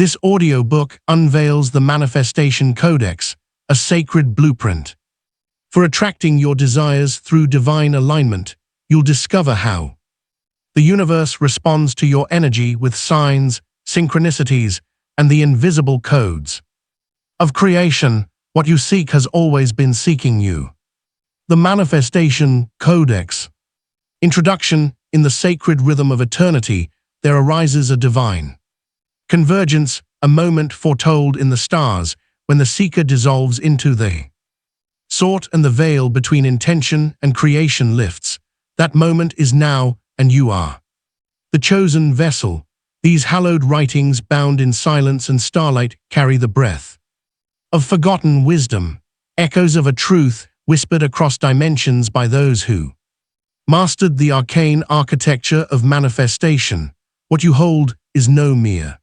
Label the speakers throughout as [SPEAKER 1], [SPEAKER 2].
[SPEAKER 1] This audiobook unveils the Manifestation Codex, a sacred blueprint. For attracting your desires through divine alignment, you'll discover how the universe responds to your energy with signs, synchronicities, and the invisible codes of creation. What you seek has always been seeking you. The Manifestation Codex. Introduction. In the sacred rhythm of eternity, there arises a divine convergence, a moment foretold in the stars, when the seeker dissolves into the sought and the veil between intention and creation lifts. That moment is now, and you are the chosen vessel. These hallowed writings, bound in silence and starlight, carry the breath of forgotten wisdom, echoes of a truth whispered across dimensions by those who mastered the arcane architecture of manifestation. What you hold is no mere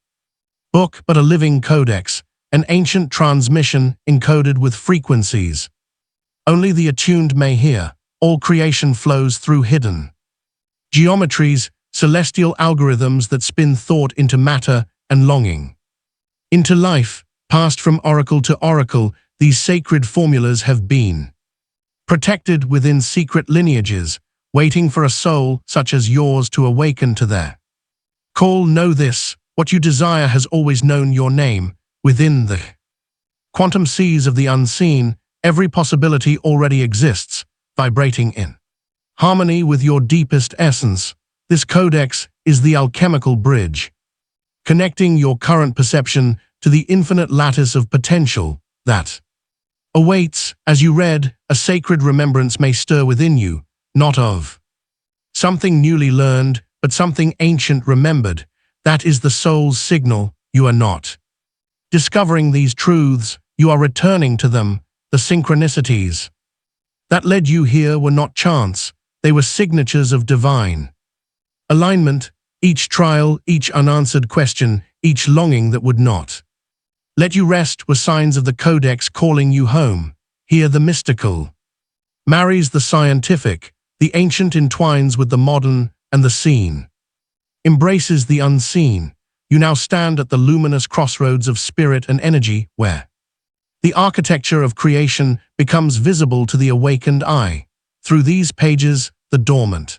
[SPEAKER 1] book, but a living codex, an ancient transmission encoded with frequencies only the attuned may hear. All creation flows through hidden geometries, celestial algorithms that spin thought into matter and longing into life. Passed from oracle to oracle, these sacred formulas have been protected within secret lineages, waiting for a soul such as yours to awaken to their call. Know this: what you desire has always known your name. Within the quantum seas of the unseen, every possibility already exists, vibrating in harmony with your deepest essence. This codex is the alchemical bridge, connecting your current perception to the infinite lattice of potential that awaits. As you read, a sacred remembrance may stir within you, not of something newly learned, but something ancient remembered. That is the soul's signal. You are not discovering these truths, you are returning to them. The synchronicities that led you here were not chance, they were signatures of divine alignment. Each trial, each unanswered question, each longing that would not let you rest were signs of the codex calling you home. Here the mystical marries the scientific, the ancient entwines with the modern, and the seen embraces the unseen. You now stand at the luminous crossroads of spirit and energy, where the architecture of creation becomes visible to the awakened eye. Through these pages, the dormant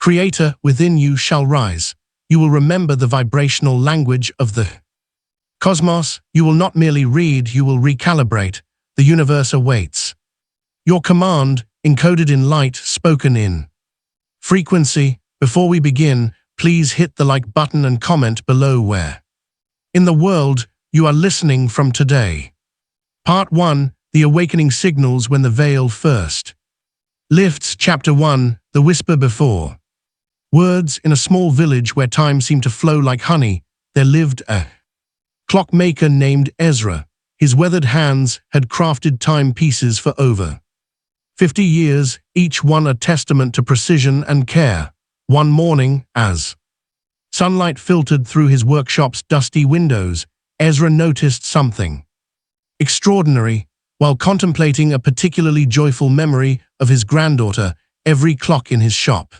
[SPEAKER 1] creator within you shall rise. You will remember the vibrational language of the cosmos. You will not merely read, you will recalibrate. The universe awaits your command, encoded in light, spoken in frequency. Before we begin, please hit the like button and comment below where in the world you are listening from today. Part 1. The Awakening Signals when the Veil First Lifts. Chapter 1. The Whisper Before Words. In a small village where time seemed to flow like honey, there lived a clockmaker named Ezra. His weathered hands had crafted timepieces for over 50 years, each one a testament to precision and care. One morning, as sunlight filtered through his workshop's dusty windows, Ezra noticed something extraordinary. While contemplating a particularly joyful memory of his granddaughter, every clock in his shop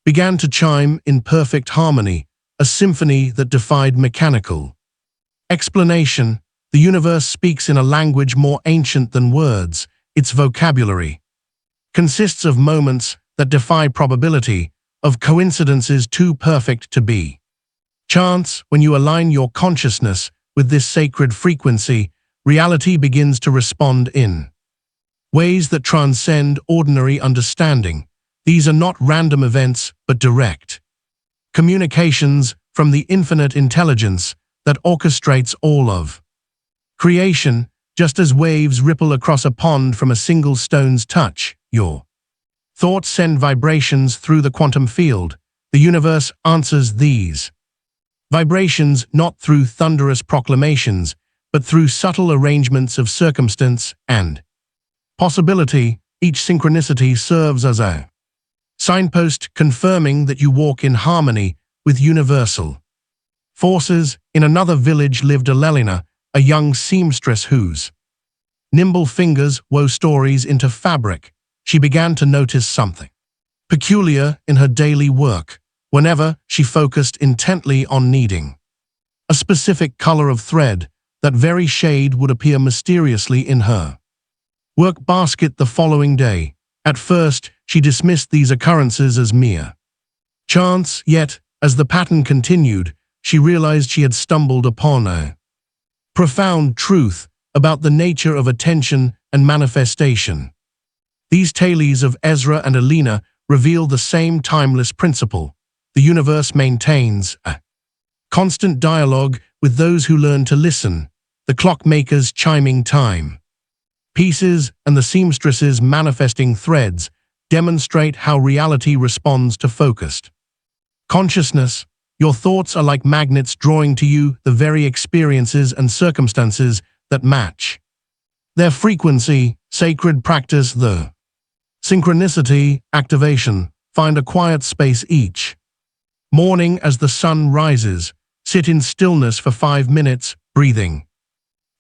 [SPEAKER 1] began to chime in perfect harmony, a symphony that defied mechanical explanation. The universe speaks in a language more ancient than words. Its vocabulary consists of moments that defy probability, of coincidences too perfect to be chance. When you align your consciousness with this sacred frequency, reality begins to respond in ways that transcend ordinary understanding. These are not random events, but direct communications from the infinite intelligence that orchestrates all of creation. Just as waves ripple across a pond from a single stone's touch, your thoughts send vibrations through the quantum field. The universe answers these vibrations not through thunderous proclamations, but through subtle arrangements of circumstance and possibility. Each synchronicity serves as a signpost confirming that you walk in harmony with universal forces. In another village lived Alelina, a young seamstress whose nimble fingers wove stories into fabric. She began to notice something peculiar in her daily work. Whenever she focused intently on kneading, a specific color of thread, that very shade would appear mysteriously in her work basket the following day. At first, she dismissed these occurrences as mere chance, yet, as the pattern continued, she realized she had stumbled upon a profound truth about the nature of attention and manifestation. These tales of Ezra and Alina reveal the same timeless principle. The universe maintains a constant dialogue with those who learn to listen, the clockmaker's chiming time pieces and the seamstress's manifesting threads demonstrate how reality responds to focused consciousness. Your thoughts are like magnets drawing to you the very experiences and circumstances that match their frequency. Sacred practice. The synchronicity activation. Find a quiet space each morning as the sun rises. Sit in stillness for 5 minutes, breathing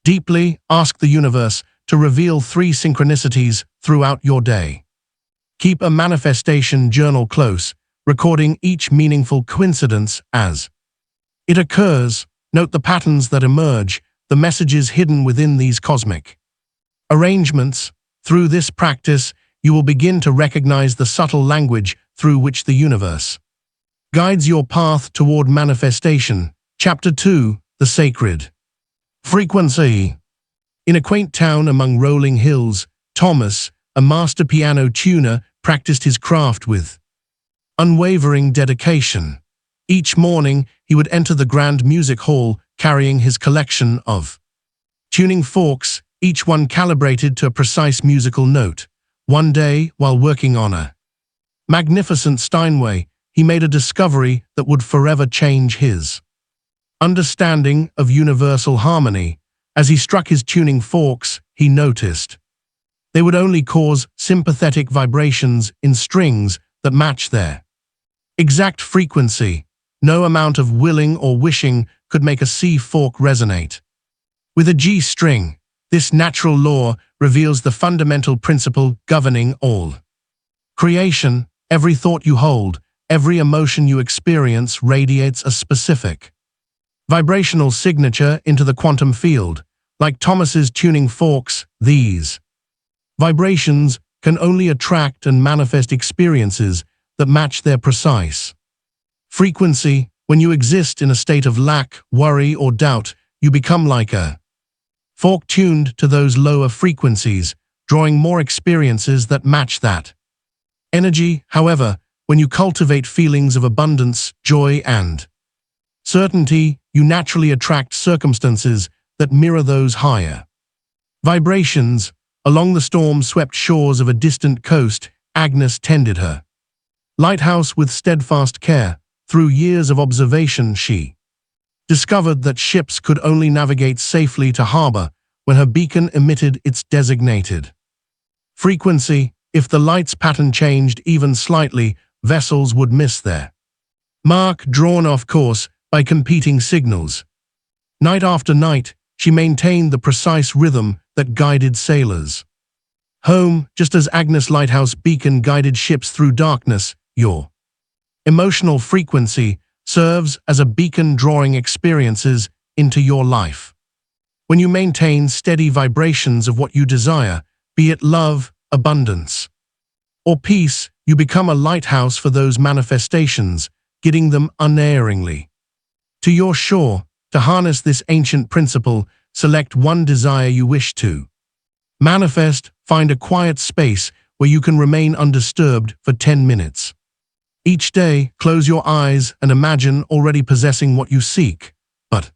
[SPEAKER 1] deeply. Ask the universe to reveal 3 synchronicities throughout your day. Keep a manifestation journal close, recording each meaningful coincidence as it occurs. Note the patterns that emerge, the messages hidden within these cosmic arrangements. Through this practice, you will begin to recognize the subtle language through which the universe guides your path toward manifestation. Chapter 2. The Sacred Frequency. In a quaint town among rolling hills, Thomas, a master piano tuner, practiced his craft with unwavering dedication. Each morning, he would enter the grand music hall carrying his collection of tuning forks, each one calibrated to a precise musical note. One day, while working on a magnificent Steinway, he made a discovery that would forever change his understanding of universal harmony. As he struck his tuning forks, he noticed they would only cause sympathetic vibrations in strings that match their exact frequency. No amount of willing or wishing could make a C fork resonate with a G string. This natural law reveals the fundamental principle governing all creation. Every thought you hold, every emotion you experience radiates a specific vibrational signature into the quantum field. Like Thomas's tuning forks, these vibrations can only attract and manifest experiences that match their precise frequency. When you exist in a state of lack, worry, or doubt, you become like a fork tuned to those lower frequencies, drawing more experiences that match that energy. However, when you cultivate feelings of abundance, joy, and certainty, you naturally attract circumstances that mirror those higher vibrations. Along the storm-swept shores of a distant coast, Agnes tended her lighthouse with steadfast care. Through years of observation, she discovered that ships could only navigate safely to harbor when her beacon emitted its designated frequency. If the light's pattern changed even slightly, vessels would miss their mark, drawn off course by competing signals. Night after night, she maintained the precise rhythm that guided sailors home, just as Agnes' lighthouse beacon guided ships through darkness. Your emotional frequency serves as a beacon drawing experiences into your life. When you maintain steady vibrations of what you desire, be it love, abundance, or peace, you become a lighthouse for those manifestations, guiding them unerringly to your shore. To harness this ancient principle, select one desire you wish to manifest. Find a quiet space where you can remain undisturbed for 10 minutes. Each day, close your eyes and imagine already possessing what you seek. But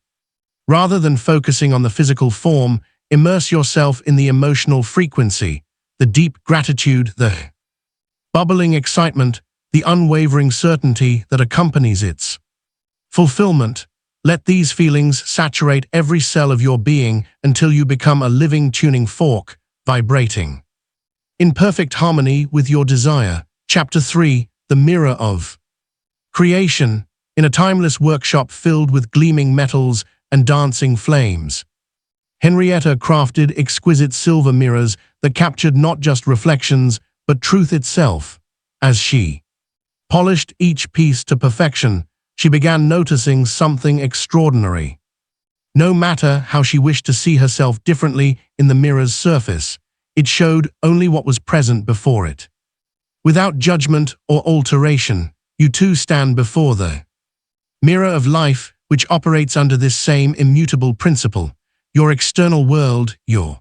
[SPEAKER 1] rather than focusing on the physical form, immerse yourself in the emotional frequency, the deep gratitude, the bubbling excitement, the unwavering certainty that accompanies its fulfillment. Let these feelings saturate every cell of your being until you become a living tuning fork, vibrating in perfect harmony with your desire. Chapter 3. The Mirror of Creation. In a timeless workshop filled with gleaming metals and dancing flames, Henrietta crafted exquisite silver mirrors that captured not just reflections, but truth itself. As she polished each piece to perfection, she began noticing something extraordinary. No matter how she wished to see herself differently in the mirror's surface, it showed only what was present before it. Without judgment or alteration, you too stand before the mirror of life, which operates under this same immutable principle. Your external world, your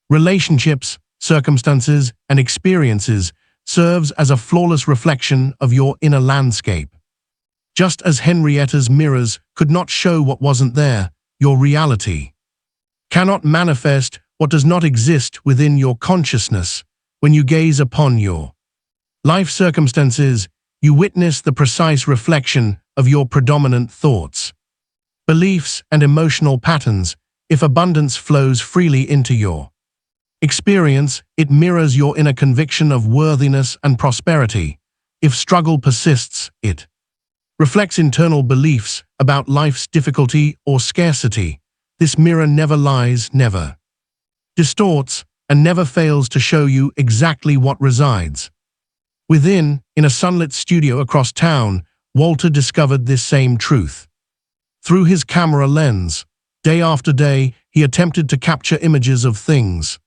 [SPEAKER 1] relationships, circumstances, and experiences serves as a flawless reflection of your inner landscape. Just as Henrietta's mirrors could not show what wasn't there, your reality cannot manifest what does not exist within your consciousness. When you gaze upon your life circumstances, you witness the precise reflection of your predominant thoughts, beliefs, and emotional patterns. If abundance flows freely into your experience, it mirrors your inner conviction of worthiness and prosperity. If struggle persists, it reflects internal beliefs about life's difficulty or scarcity. This mirror never lies, never distorts, and never fails to show you exactly what resides within. In a sunlit studio across town, Walter discovered this same truth. Through his camera lens, day after day, he attempted to capture images of things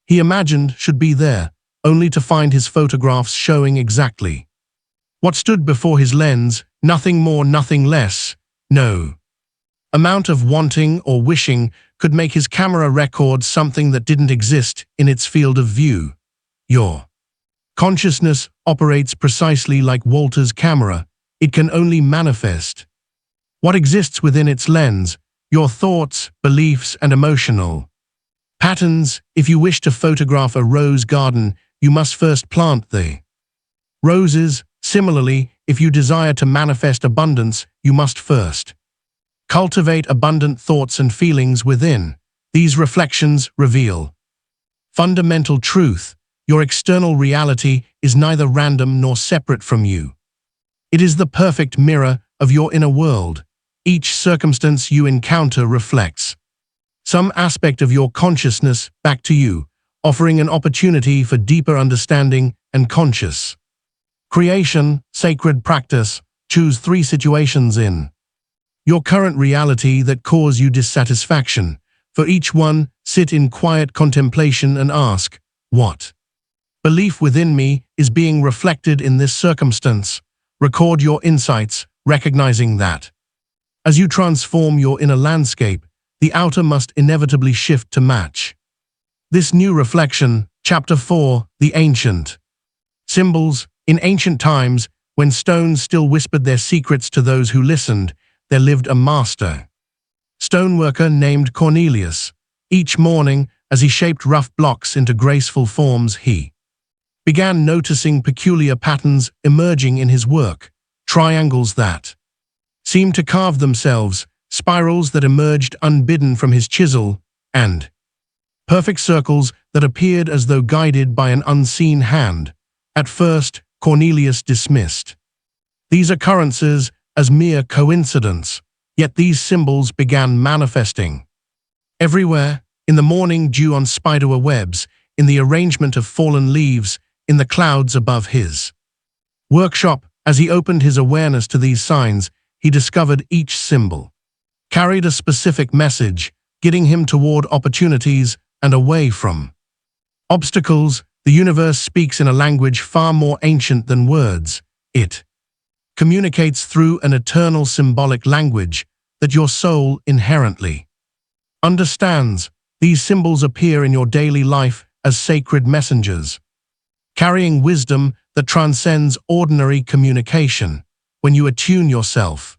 [SPEAKER 1] he imagined should be there, only to find his photographs showing exactly what stood before his lens, nothing more, nothing less. No amount of wanting or wishing could make his camera record something that didn't exist in its field of view. Your consciousness operates precisely like Walter's camera. It can only manifest what exists within its lens, your thoughts, beliefs, and emotional patterns. If you wish to photograph a rose garden, you must first plant the roses. Similarly, if you desire to manifest abundance, you must first cultivate abundant thoughts and feelings within. These reflections reveal fundamental truth. Your external reality is neither random nor separate from you. It is the perfect mirror of your inner world. Each circumstance you encounter reflects some aspect of your consciousness back to you, offering an opportunity for deeper understanding and conscious creation. Sacred practice. Choose 3 situations in your current reality that cause you dissatisfaction. For each one, sit in quiet contemplation and ask, what belief within me is being reflected in this circumstance? Record your insights, recognizing that as you transform your inner landscape, the outer must inevitably shift to match this new reflection. Chapter 4. The Ancient Symbols. In ancient times, when stones still whispered their secrets to those who listened, there lived a master stoneworker named Cornelius. Each morning, as he shaped rough blocks into graceful forms, he began noticing peculiar patterns emerging in his work. Triangles that seemed to carve themselves, spirals that emerged unbidden from his chisel, and perfect circles that appeared as though guided by an unseen hand. At first, Cornelius dismissed these occurrences as mere coincidence, yet these symbols began manifesting everywhere: in the morning dew on spiderweb webs, in the arrangement of fallen leaves, in the clouds above his workshop. As he opened his awareness to these signs, he discovered each symbol carried a specific message, guiding him toward opportunities and away from obstacles. The universe speaks in a language far more ancient than words. It communicates through an eternal symbolic language that your soul inherently understands. These symbols appear in your daily life as sacred messengers, carrying wisdom that transcends ordinary communication. When you attune yourself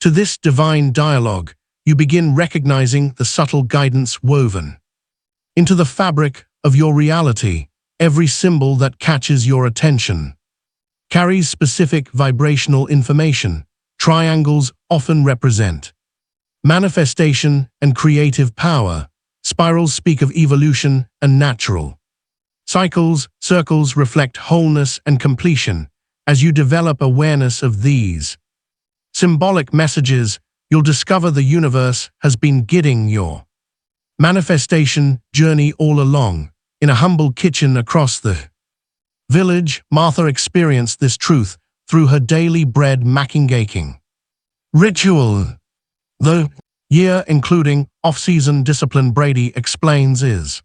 [SPEAKER 1] to this divine dialogue, you begin recognizing the subtle guidance woven into the fabric of your reality. Every symbol that catches your attention carries specific vibrational information. Triangles often represent manifestation and creative power. Spirals speak of evolution and natural cycles. Circles reflect wholeness and completion. As you develop awareness of these symbolic messages, you'll discover the universe has been guiding your manifestation journey all along. In a humble kitchen across the village, Martha experienced this truth through her daily bread making ritual. The year, including off-season discipline, Brady explains, is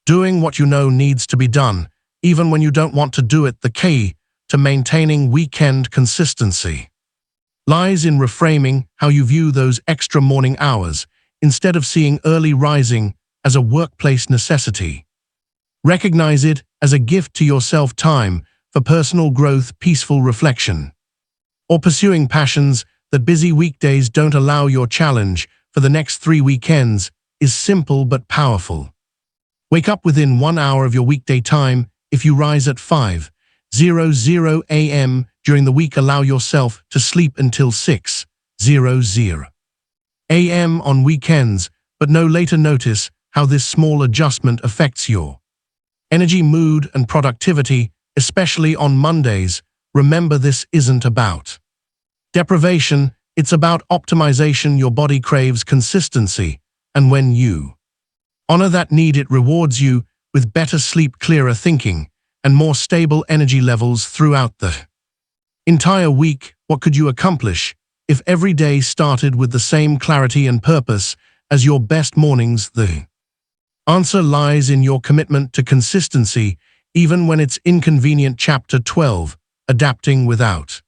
[SPEAKER 1] doing what you know needs to be done, even when you don't want to do it. The key to maintaining weekend consistency lies in reframing how you view those extra morning hours. Instead of seeing early rising as a workplace necessity, recognize it as a gift to yourself, time for personal growth, peaceful reflection, or pursuing passions that busy weekdays don't allow. Your challenge for the next 3 weekends is simple but powerful. Wake up within 1 hour of your weekday time. If you rise at 5:00 a.m. during the week, allow yourself to sleep until 6:00 a.m. on weekends, but no later. Notice how this small adjustment affects your energy, mood, and productivity, especially on Mondays. Remember, this isn't about deprivation, it's about optimization. Your body craves consistency, and when you honor that need, it rewards you with better sleep, clearer thinking, and more stable energy levels throughout the entire week. What could you accomplish if every day started with the same clarity and purpose as your best mornings? The answer lies in your commitment to consistency, even when it's inconvenient. Chapter 12: Adapting without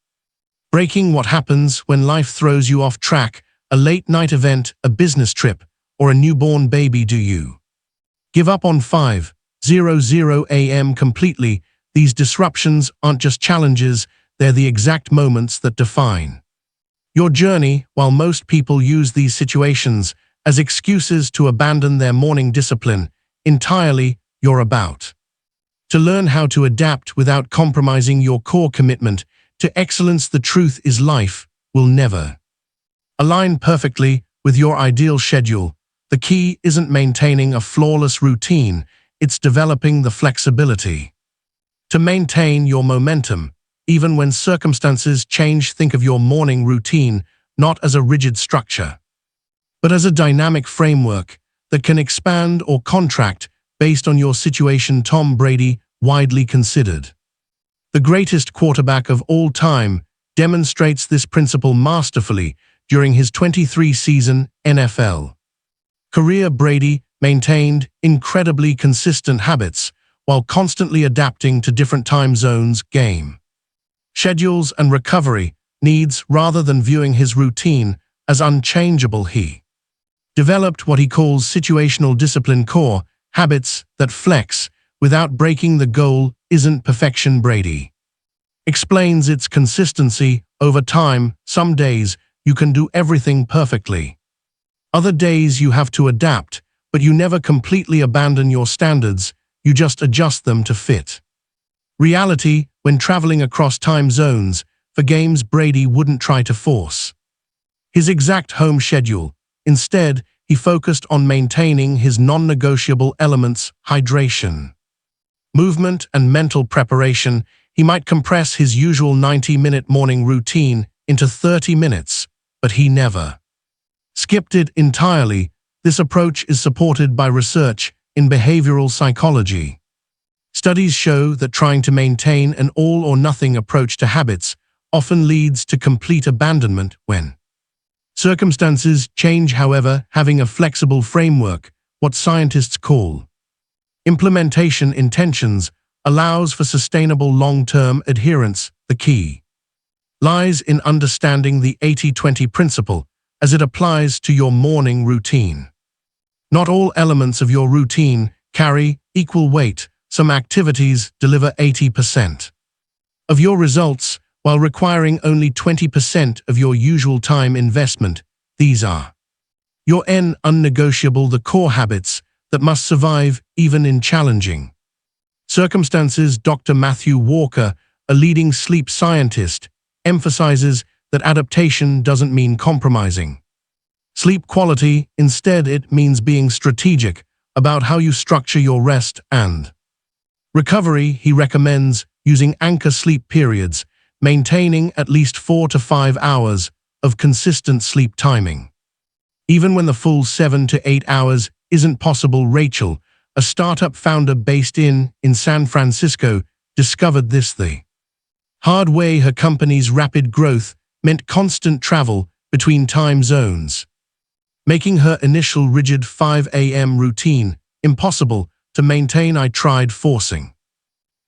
[SPEAKER 1] breaking. What happens when life throws you off track? A late-night event, a business trip, or a newborn baby? Do you give up on 5:00 a.m. completely? These disruptions aren't just challenges, they're the exact moments that define your journey. While most people use these situations as excuses to abandon their morning discipline entirely, you're about to learn how to adapt without compromising your core commitment to excellence. The truth is, life will never align perfectly with your ideal schedule. The key isn't maintaining a flawless routine, it's developing the flexibility to maintain your momentum, even when circumstances change. Think of your morning routine not as a rigid structure, but as a dynamic framework that can expand or contract based on your situation. Tom Brady, widely considered the greatest quarterback of all time, demonstrates this principle masterfully during his 23-season NFL career. Brady maintained incredibly consistent habits while constantly adapting to different time zones, game schedules, and recovery needs. Rather than viewing his routine as unchangeable, he developed what he calls situational discipline, core habits that flex without breaking. The goal isn't perfection, Brady explains, it's consistency over time. Some days you can do everything perfectly. Other days you have to adapt, but you never completely abandon your standards, you just adjust them to fit reality. When traveling across time zones for games, Brady wouldn't try to force his exact home schedule. Instead, he focused on maintaining his non-negotiable elements: hydration, movement, and mental preparation. He might compress his usual 90-minute morning routine into 30 minutes, but he never skipped it entirely. This approach is supported by research in behavioral psychology. Studies show that trying to maintain an all-or-nothing approach to habits often leads to complete abandonment when circumstances change. However, having a flexible framework, what scientists call implementation intentions, allows for sustainable long-term adherence. The key lies in understanding the 80-20 principle as it applies to your morning routine. Not all elements of your routine carry equal weight. Some activities deliver 80% of your results while requiring only 20% of your usual time investment. These are your unnegotiable, the core habits that must survive even in challenging circumstances. Dr. Matthew Walker, a leading sleep scientist, emphasizes that adaptation doesn't mean compromising sleep quality. Instead, it means being strategic about how you structure your rest and recovery. He recommends using anchor sleep periods, maintaining at least 4 to 5 hours of consistent sleep timing, even when the full 7 to 8 hours isn't possible. Rachel, a startup founder based in San Francisco, discovered this the hard way. Her company's rapid growth meant constant travel between time zones, making her initial rigid 5 a.m. routine impossible to maintain. I tried forcing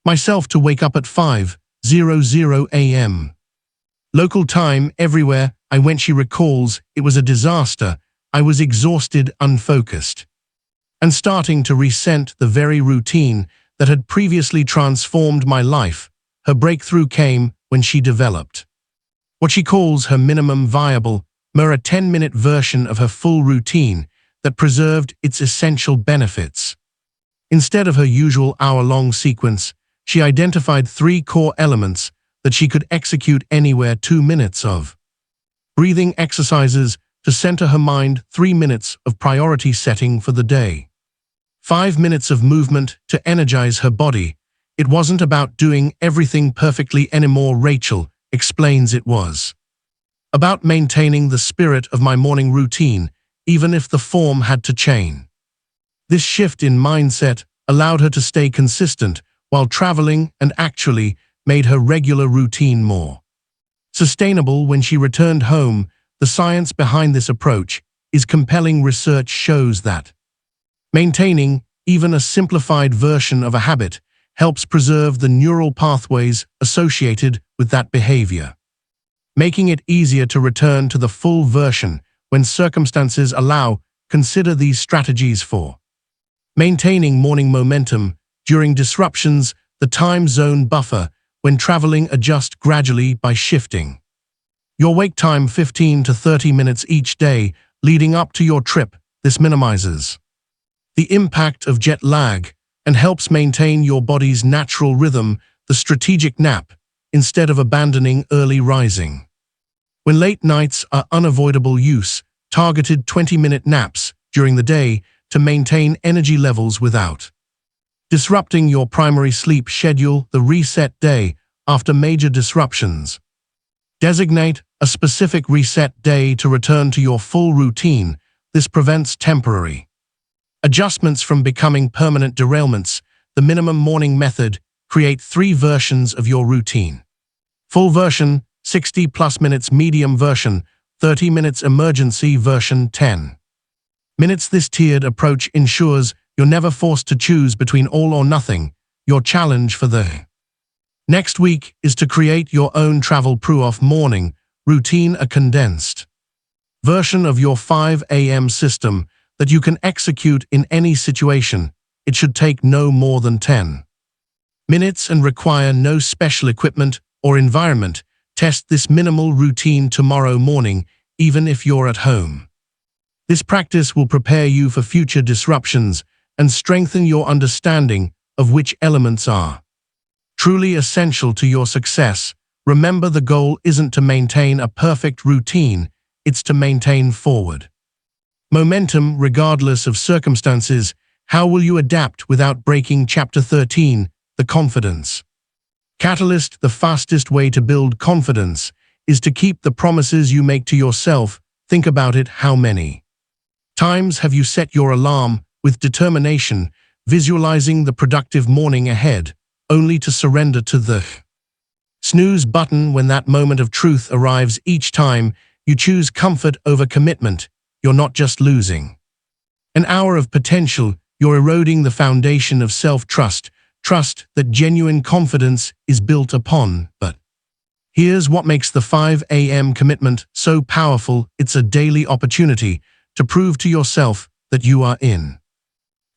[SPEAKER 1] myself to wake up at 5:00 a.m. local time. Everywhere I went, she recalls, it was a disaster. I was exhausted, unfocused, and starting to resent the very routine that had previously transformed my life. Her breakthrough came when she developed what she calls her minimum viable, a 10-minute version of her full routine that preserved its essential benefits. Instead of her usual hour-long sequence, she identified 3 core elements that she could execute anywhere: 2 minutes of breathing exercises to center her mind, 3 minutes of priority setting for the day, 5 minutes of movement to energize her body. It wasn't about doing everything perfectly anymore, Rachel explains. It was about maintaining the spirit of my morning routine, even if the form had to change. This shift in mindset allowed her to stay consistent while traveling and actually made her regular routine more sustainable. When she returned home, the science behind this approach is compelling. Research shows that maintaining even a simplified version of a habit helps preserve the neural pathways associated with that behavior, making it easier to return to the full version when circumstances allow. Consider these strategies for maintaining morning momentum during disruptions. The time zone buffer when traveling. Adjust gradually by shifting your wake time 15 to 30 minutes each day leading up to your trip. This minimizes the impact of jet lag and helps maintain your body's natural rhythm. The strategic nap instead of abandoning early rising. When late nights are unavoidable, use targeted 20-minute naps during the day to maintain energy levels without disrupting your primary sleep schedule. The reset day after major disruptions. Designate a specific reset day to return to your full routine. This prevents temporary adjustments from becoming permanent derailments. The minimum morning method. Create 3 versions of your routine. Full version, 60+ minutes. Medium version, 30 minutes. Emergency version, 10 minutes. This tiered approach ensures you're never forced to choose between all or nothing. Your challenge for the next week is to create your own travel-proof morning routine, a condensed version of your 5 a.m. system that you can execute in any situation. It should take no more than 10 minutes and require no special equipment or environment. Test this minimal routine tomorrow morning, even if you're at home. This practice will prepare you for future disruptions and strengthen your understanding of which elements are truly essential to your success. Remember, the goal isn't to maintain a perfect routine, it's to maintain forward momentum regardless of circumstances. How will you adapt without breaking? Chapter 13, The Confidence Catalyst. The fastest way to build confidence is to keep the promises you make to yourself. Think about it. How many times have you set your alarm with determination, visualizing the productive morning ahead, only to surrender to the snooze button when that moment of truth arrives? Each time you choose comfort over commitment, you're not just losing an hour of potential, you're eroding the foundation of self-trust, trust that genuine confidence is built upon. But here's what makes the 5 a.m. commitment so powerful. It's a daily opportunity to prove to yourself that you are in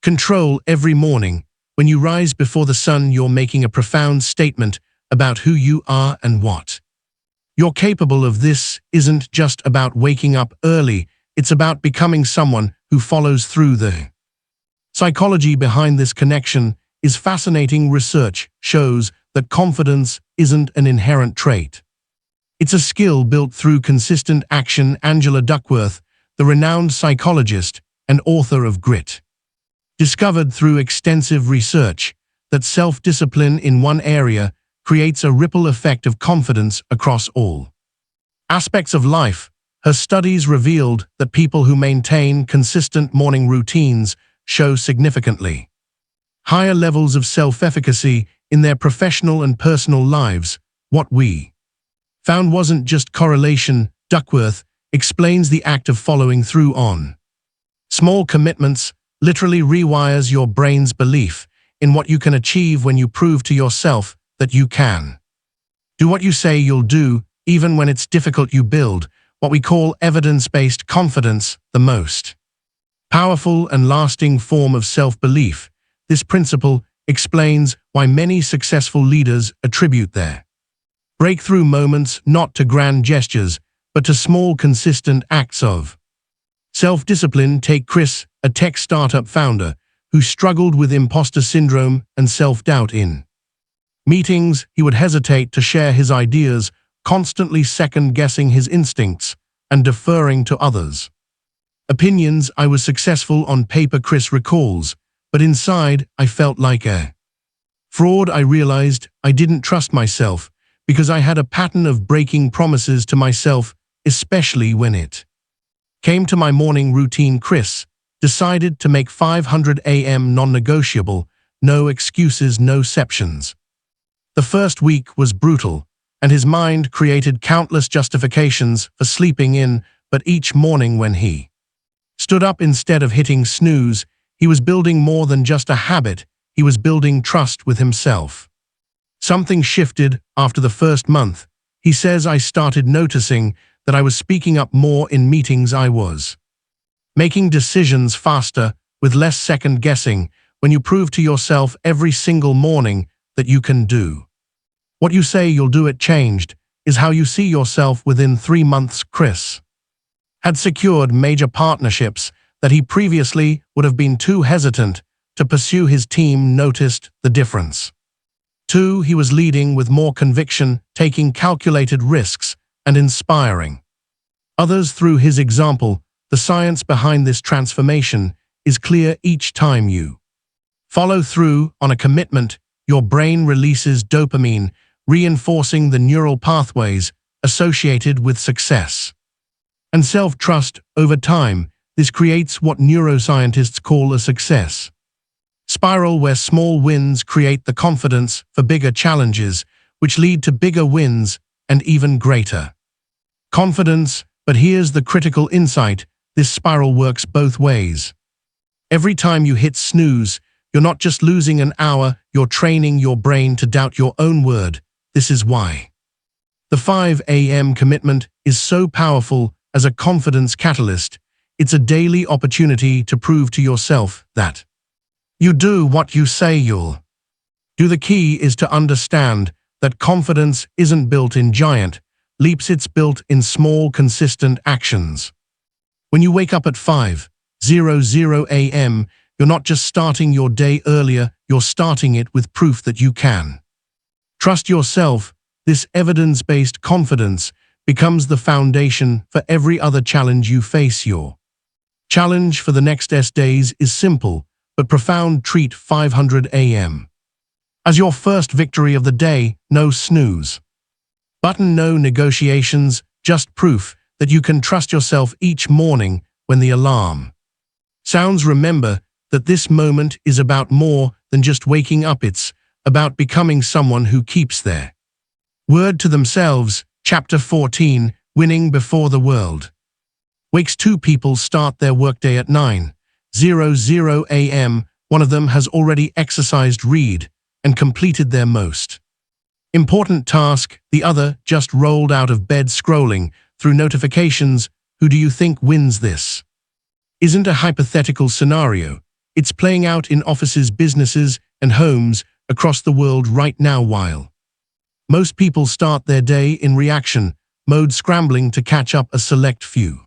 [SPEAKER 1] control. Every morning, when you rise before the sun, you're making a profound statement about who you are and what you're capable of. This isn't just about waking up early, it's about becoming someone who follows through. The psychology behind this connection is fascinating. Research shows that confidence isn't an inherent trait. It's a skill built through consistent action. Angela Duckworth, the renowned psychologist and author of Grit, discovered through extensive research that self-discipline in one area creates a ripple effect of confidence across all aspects of life. Her studies revealed that people who maintain consistent morning routines show significantly higher levels of self-efficacy in their professional and personal lives. What we found wasn't just correlation. Duckworth explains the act of following through on. Small commitments literally rewires your brain's belief in what you can achieve when you prove to yourself that you can. Do what you say you'll do, even when it's difficult. You build what we call evidence-based confidence, the most powerful and lasting form of self-belief. This principle explains why many successful leaders attribute their breakthrough moments not to grand gestures, but to small, consistent acts of self-discipline. Take Chris, a tech startup founder who struggled with imposter syndrome and self-doubt. In meetings, he would hesitate to share his ideas, constantly second-guessing his instincts and deferring to others' opinions. I was successful on paper, Chris recalls, but inside I felt like a fraud. I realized I didn't trust myself because I had a pattern of breaking promises to myself, especially when it came to my morning routine. Chris decided to make 500 a.m. non-negotiable, no excuses, no exceptions. The first week was brutal, and his mind created countless justifications for sleeping in, but each morning when he stood up, instead of hitting snooze, he was building more than just a habit. He was building trust with himself. Something shifted after the first month. He says, I started noticing that I was speaking up more in meetings. I was making decisions faster, with less second-guessing. When you prove to yourself every single morning that you can do what you say you'll do, it changed is how you see yourself. Within 3 months, Chris had secured major partnerships that he previously would have been too hesitant to pursue. His team noticed the difference. 2. He was leading with more conviction, taking calculated risks, and inspiring others through his example. The science behind this transformation is clear. Each time you follow through on a commitment, your brain releases dopamine, reinforcing the neural pathways associated with success and self-trust. Over time, this creates what neuroscientists call a success spiral, where small wins create the confidence for bigger challenges, which lead to bigger wins and even greater confidence. But here's the critical insight: this spiral works both ways. Every time you hit snooze, you're not just losing an hour, you're training your brain to doubt your own word. This is why the 5 a.m. commitment is so powerful as a confidence catalyst. It's a daily opportunity to prove to yourself that you do what you say you'll do. The key is to understand that confidence isn't built in giant leaps, it's built in small, consistent actions. When you wake up at 5:00 a.m., you're not just starting your day earlier, you're starting it with proof that you can trust yourself. This evidence-based confidence becomes the foundation for every other challenge you face. Your challenge for the next days is simple but profound. Treat 500 a.m. as your first victory of the day. No snooze button, no negotiations, just proof that you can trust yourself each morning when the alarm sounds. Remember that this moment is about more than just waking up. It's about becoming someone who keeps their word to themselves. Chapter 14, Winning Before the World wakes. 2 people start their workday at 9:00 a.m. One of them has already exercised, read, and completed their most important task. The other just rolled out of bed, scrolling through notifications. Who do you think wins? This isn't a hypothetical scenario. It's playing out in offices, businesses, and homes across the world right now. While most people start their day in reaction mode, scrambling to catch up, a select few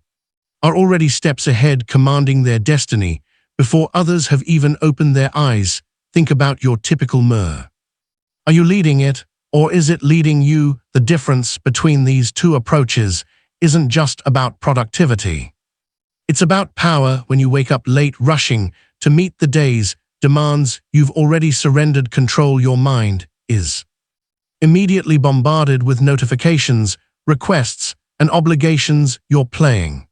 [SPEAKER 1] are already steps ahead, commanding their destiny before others have even opened their eyes. Think about your typical mirror. Are you leading it, or is it leading you? The difference between these two approaches isn't just about productivity. It's about power. When you wake up late, rushing to meet the day's demands, you've already surrendered control. Your mind is immediately bombarded with notifications, requests, and obligations. You're playing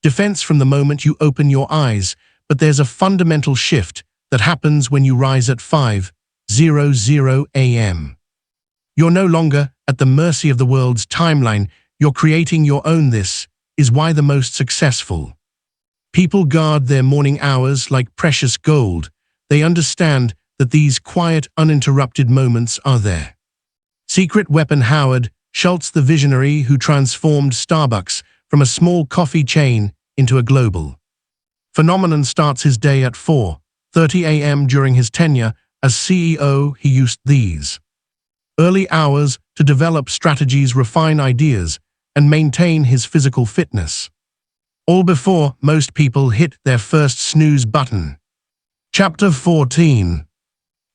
[SPEAKER 1] defense from the moment you open your eyes. But there's a fundamental shift that happens when you rise at 5:00 a.m. You're no longer at the mercy of the world's timeline. You're creating your own. This is why the most successful people guard their morning hours like precious gold. They understand that these quiet, uninterrupted moments are their secret weapon. Howard Schultz, the visionary who transformed Starbucks from a small coffee chain into a global phenomenon, starts his day at 4:30 a.m. During his tenure as CEO, he used these early hours to develop strategies, refine ideas, and maintain his physical fitness, all before most people hit their first snooze button. Chapter 14.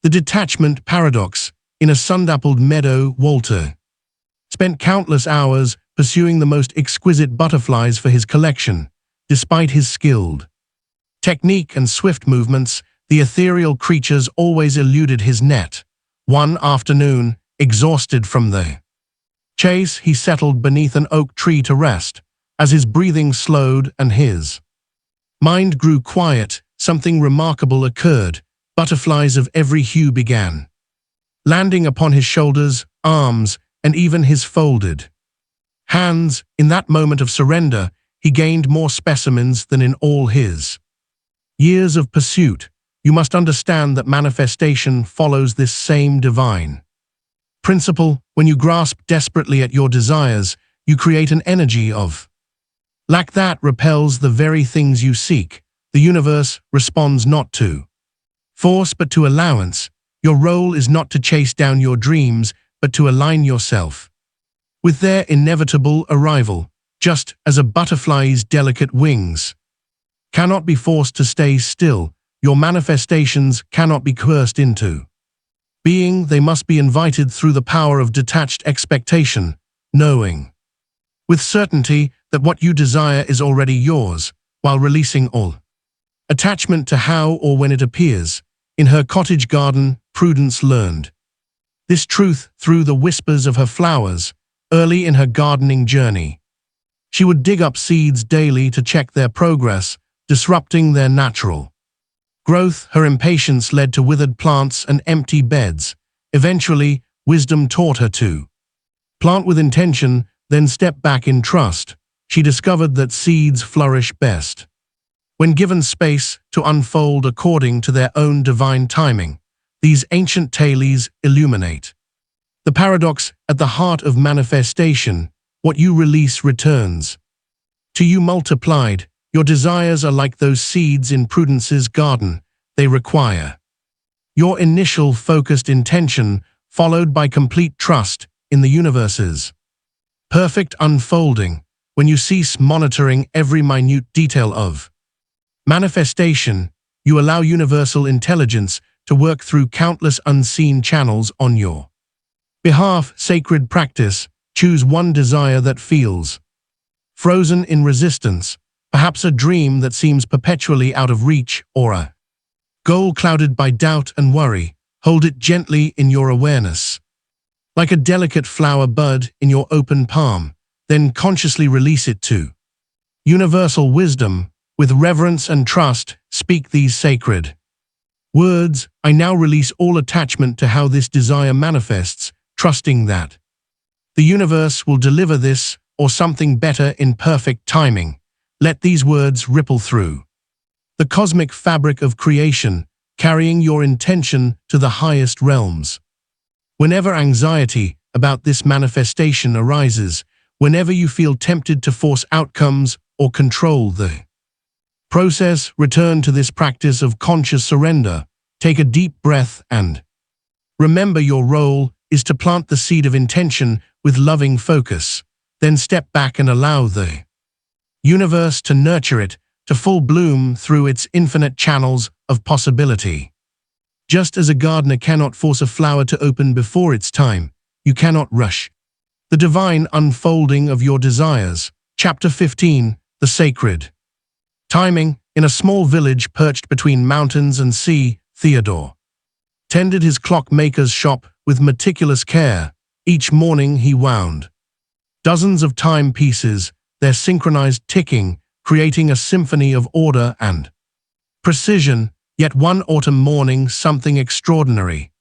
[SPEAKER 1] The Detachment Paradox. In a sun-dappled meadow, Walter spent countless hours pursuing the most exquisite butterflies for his collection. Despite his skilled technique and swift movements, the ethereal creatures always eluded his net. One afternoon, exhausted from the chase, he settled beneath an oak tree to rest. As his breathing slowed and his mind grew quiet, something remarkable occurred. Butterflies of every hue began landing upon his shoulders, arms, and even his folded hands. In that moment of surrender, he gained more specimens than in all his years of pursuit. You must understand that manifestation follows this same divine principle. When you grasp desperately at your desires, you create an energy of lack that repels the very things you seek. The universe responds not to force but to allowance. Your role is not to chase down your dreams, but to align yourself with their inevitable arrival. Just as a butterfly's delicate wings cannot be forced to stay still, your manifestations cannot be coerced into being. They must be invited through the power of detached expectation, knowing with certainty that what you desire is already yours, while releasing all attachment to how or when it appears. In her cottage garden, Prudence learned this truth through the whispers of her flowers. Early in her gardening journey, she would dig up seeds daily to check their progress, disrupting their natural growth. Her impatience led to withered plants and empty beds. Eventually, wisdom taught her to plant with intention, then step back in trust. She discovered that seeds flourish best when given space to unfold according to their own divine timing. These ancient tales illuminate the paradox at the heart of manifestation. What you release returns to you multiplied. Your desires are like those seeds in Prudence's garden. They require your initial focused intention, followed by complete trust in the universe's perfect unfolding. When you cease monitoring every minute detail of manifestation, you allow universal intelligence to work through countless unseen channels on your behalf. Sacred practice. Choose one desire that feels frozen in resistance, perhaps a dream that seems perpetually out of reach, or a goal clouded by doubt and worry. Hold it gently in your awareness, like a delicate flower bud in your open palm, then consciously release it to universal wisdom. With reverence and trust, speak these sacred words. I now release all attachment to how this desire manifests, trusting that the universe will deliver this or something better in perfect timing. Let these words ripple through the cosmic fabric of creation, carrying your intention to the highest realms. Whenever anxiety about this manifestation arises, whenever you feel tempted to force outcomes or control the process, return to this practice of conscious surrender. Take a deep breath and remember your role is to plant the seed of intention with loving focus. Then step back and allow the universe to nurture it to full bloom through its infinite channels of possibility. Just as a gardener cannot force a flower to open before its time, you cannot rush the divine unfolding of your desires. Chapter 15. The Sacred Timing. In a small village perched between mountains and sea, Theodore tended his clockmaker's shop with meticulous care. Each morning he wound dozens of timepieces, their synchronized ticking, creating a symphony of order and precision. Yet one autumn morning, something extraordinary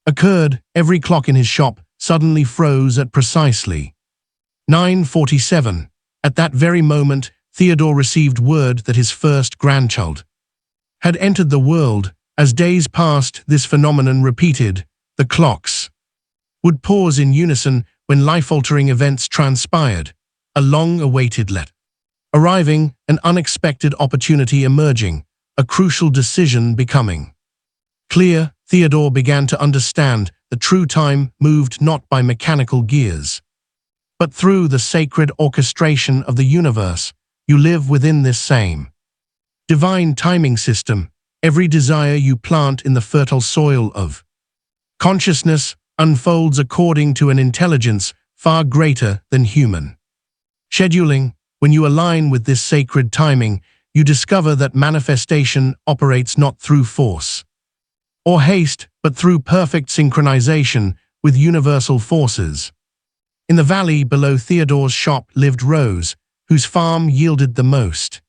[SPEAKER 1] occurred. Every clock in his shop suddenly froze at precisely 9:47. At that very moment, Theodore received word that his first grandchild had entered the world. As days passed, this phenomenon repeated. The clocks would pause in unison when life-altering events transpired, a long-awaited let arriving, an unexpected opportunity emerging, a crucial decision becoming clear. Theodore began to understand that true time moved not by mechanical gears, but through the sacred orchestration of the universe. You live within this same divine timing system. Every desire you plant in the fertile soil of consciousness unfolds according to an intelligence far greater than human scheduling. When you align with this sacred timing, you discover that manifestation operates not through force or haste, but through perfect synchronization with universal forces. In the valley below Theodore's shop lived Rose, whose farm yielded the most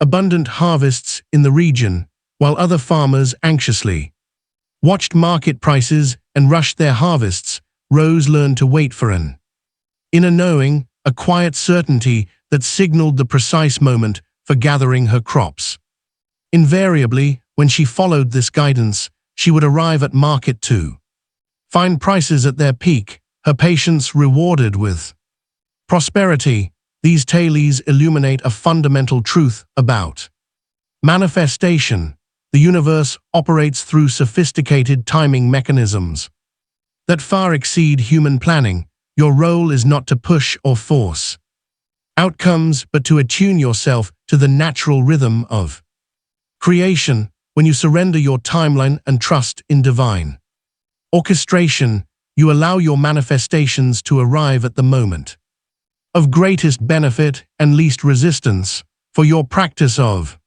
[SPEAKER 1] abundant harvests in the region, while other farmers anxiously watched market prices and rushed their harvests. Rose learned to wait for an inner knowing, a quiet certainty that signaled the precise moment for gathering her crops. Invariably, when she followed this guidance, she would arrive at market to find prices at their peak, her patience rewarded with prosperity. These tales illuminate a fundamental truth about manifestation. The universe operates through sophisticated timing mechanisms that far exceed human planning. Your role is not to push or force outcomes, but to attune yourself to the natural rhythm of creation. When you surrender your timeline and trust in divine orchestration, you allow your manifestations to arrive at the moment of greatest benefit and least resistance. For your practice of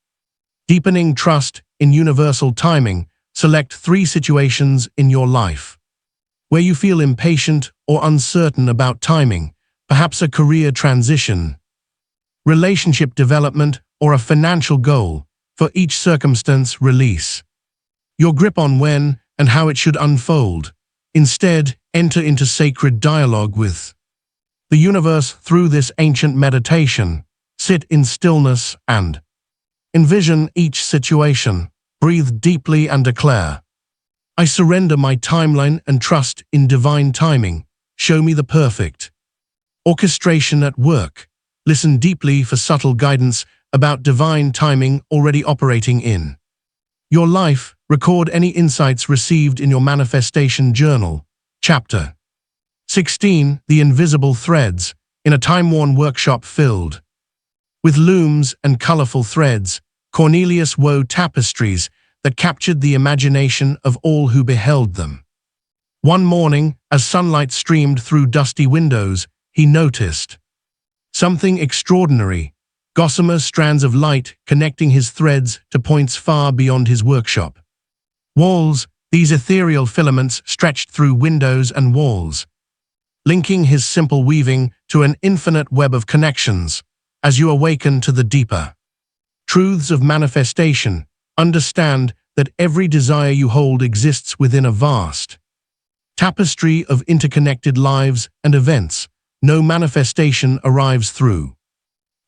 [SPEAKER 1] deepening trust in universal timing, select 3 situations in your life where you feel impatient or uncertain about timing, perhaps a career transition, relationship development, or a financial goal. For each circumstance, release your grip on when and how it should unfold. Instead, enter into sacred dialogue with the universe through this ancient meditation. Sit in stillness and envision each situation. Breathe deeply and declare, I surrender my timeline and trust in divine timing. Show me the perfect orchestration at work. Listen deeply for subtle guidance about divine timing already operating in your life. Record any insights received in your manifestation journal. Chapter 16. The Invisible Threads. In a time-worn workshop filled with looms and colorful threads, Cornelius wove tapestries that captured the imagination of all who beheld them. One morning, as sunlight streamed through dusty windows, he noticed something extraordinary: gossamer strands of light connecting his threads to points far beyond his workshop walls. These ethereal filaments stretched through windows and walls, linking his simple weaving to an infinite web of connections. As you awaken to the deeper truths of manifestation, understand that every desire you hold exists within a vast tapestry of interconnected lives and events. No manifestation arrives through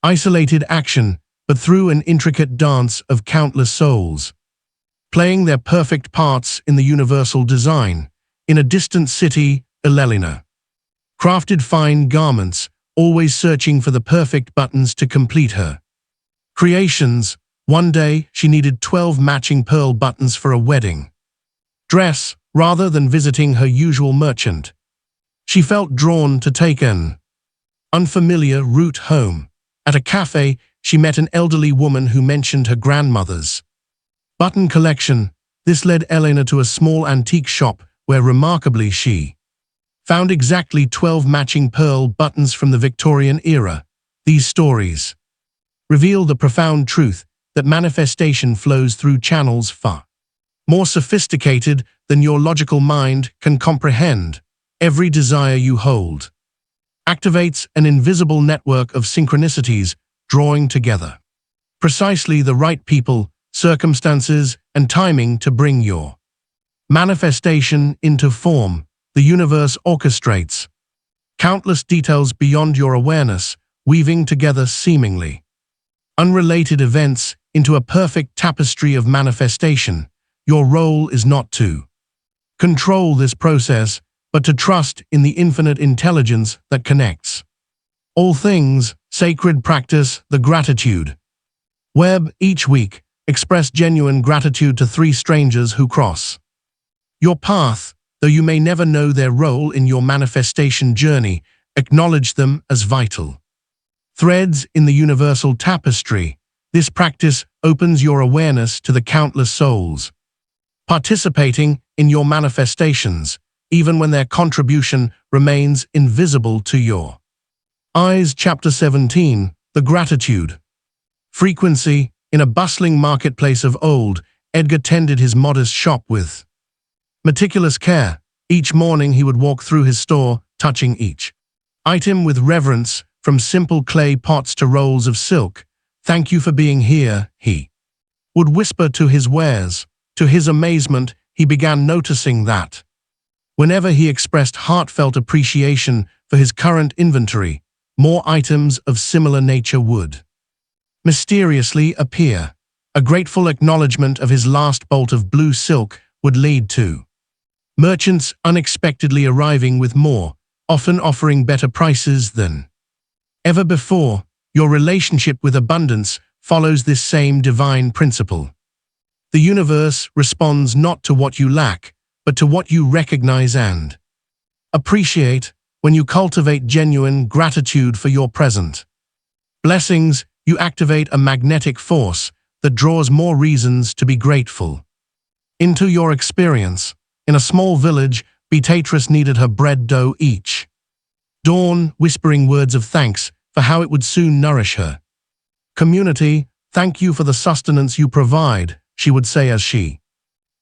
[SPEAKER 1] isolated action, but through an intricate dance of countless souls, playing their perfect parts in the universal design. In a distant city, Elelina crafted fine garments, always searching for the perfect buttons to complete her creations. One day, she needed 12 matching pearl buttons for a wedding dress. Rather than visiting her usual merchant, she felt drawn to take an unfamiliar route home. At a cafe, she met an elderly woman who mentioned her grandmother's button collection. This led Elena to a small antique shop where, remarkably, she found exactly 12 matching pearl buttons from the Victorian era. These stories reveal the profound truth that manifestation flows through channels far more sophisticated than your logical mind can comprehend. Every desire you hold activates an invisible network of synchronicities, drawing together precisely the right people, circumstances, and timing to bring your manifestation into form. The universe orchestrates countless details beyond your awareness, weaving together seemingly unrelated events into a perfect tapestry of manifestation. Your role is not to control this process, but to trust in the infinite intelligence that connects all things. Sacred practice, the gratitude web. Each week, express genuine gratitude to 3 strangers who cross your path, though you may never know their role in your manifestation journey. Acknowledge them as vital threads in the universal tapestry. This practice opens your awareness to the countless souls participating in your manifestations, even when their contribution remains invisible to your eyes. Chapter 17. The gratitude frequency. In a bustling marketplace of old, Edgar tended his modest shop with meticulous care. Each morning he would walk through his store, touching each item with reverence, from simple clay pots to rolls of silk. "Thank you for being here," he would whisper to his wares. To his amazement, he began noticing that whenever he expressed heartfelt appreciation for his current inventory, more items of similar nature would mysteriously appear. A grateful acknowledgement of his last bolt of blue silk would lead to merchants unexpectedly arriving with more, often offering better prices than ever before. Your relationship with abundance follows this same divine principle. The universe responds not to what you lack, but to what you recognize and appreciate. When you cultivate genuine gratitude for your present blessings, you activate a magnetic force that draws more reasons to be grateful into your experience. In a small village, Beatrice needed her bread dough each dawn, whispering words of thanks for how it would soon nourish her community. "Thank you for the sustenance you provide," she would say as she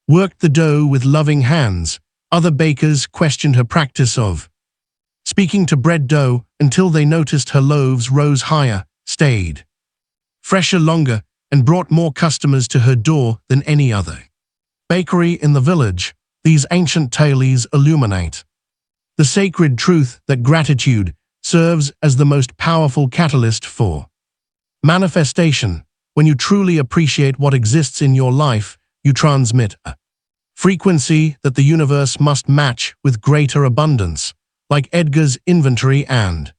[SPEAKER 1] worked the dough with loving hands. Other bakers questioned her practice of speaking to bread dough until they noticed her loaves rose higher, stayed fresher longer, and brought more customers to her door than any other bakery in the village. These ancient tales illuminate the sacred truth that gratitude serves as the most powerful catalyst for manifestation. When you truly appreciate what exists in your life, you transmit a frequency that the universe must match with greater abundance. Like Edgar's inventory and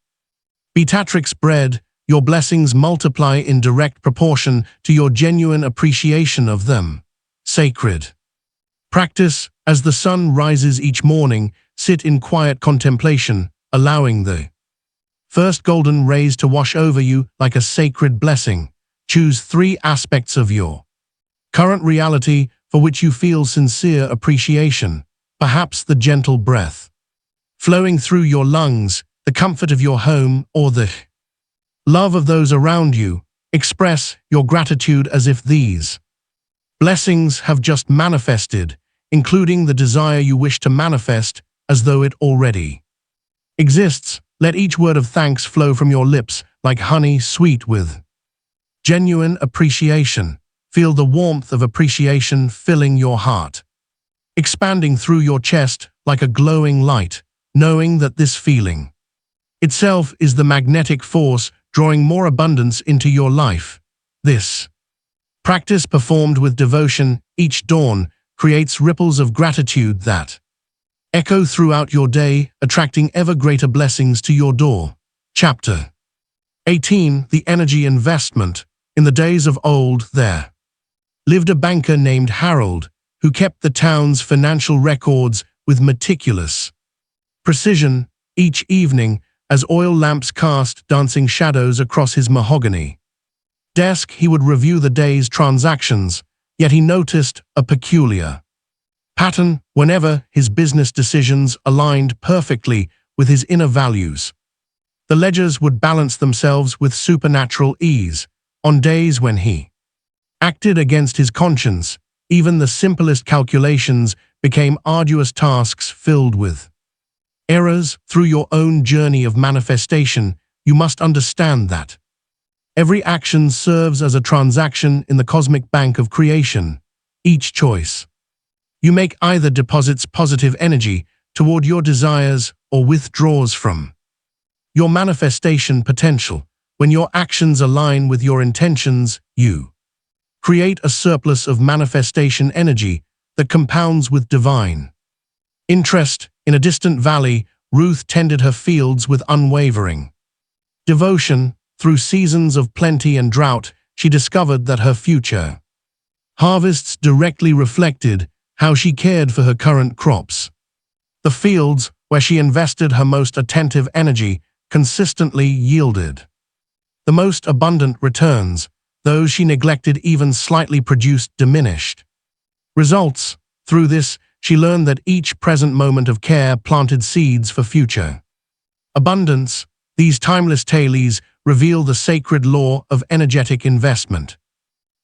[SPEAKER 1] Beatrix's bread, your blessings multiply in direct proportion to your genuine appreciation of them. Sacred practice. As the sun rises each morning, sit in quiet contemplation, allowing the first golden rays to wash over you like a sacred blessing. Choose 3 aspects of your current reality for which you feel sincere appreciation. Perhaps the gentle breath flowing through your lungs, the comfort of your home, or the love of those around you. Express your gratitude as if these blessings have just manifested, including the desire you wish to manifest as though it already exists. Let each word of thanks flow from your lips like honey sweet with genuine appreciation. Feel the warmth of appreciation filling your heart, expanding through your chest like a glowing light, knowing that this feeling itself is the magnetic force drawing more abundance into your life. This practice, performed with devotion each dawn, creates ripples of gratitude that echo throughout your day, attracting ever greater blessings to your door. Chapter 18. The energy investment. In the days of old, there lived a banker named Harold, who kept the town's financial records with meticulous precision. Each evening, as oil lamps cast dancing shadows across his mahogany desk, he would review the day's transactions, yet he noticed a peculiar pattern whenever his business decisions aligned perfectly with his inner values. The ledgers would balance themselves with supernatural ease. On days when he acted against his conscience, even the simplest calculations became arduous tasks filled with errors. Through your own journey of manifestation, you must understand that every action serves as a transaction in the cosmic bank of creation. Each choice you make either deposits positive energy toward your desires or withdraws from your manifestation potential. When your actions align with your intentions, you create a surplus of manifestation energy that compounds with divine interest. In a distant valley, Ruth tended her fields with unwavering devotion. Through seasons of plenty and drought, she discovered that her future harvests directly reflected how she cared for her current crops. The fields, where she invested her most attentive energy, consistently yielded the most abundant returns. Those she neglected even slightly produced diminished results. Through this, she learned that each present moment of care planted seeds for future abundance. These timeless tales reveal the sacred law of energetic investment.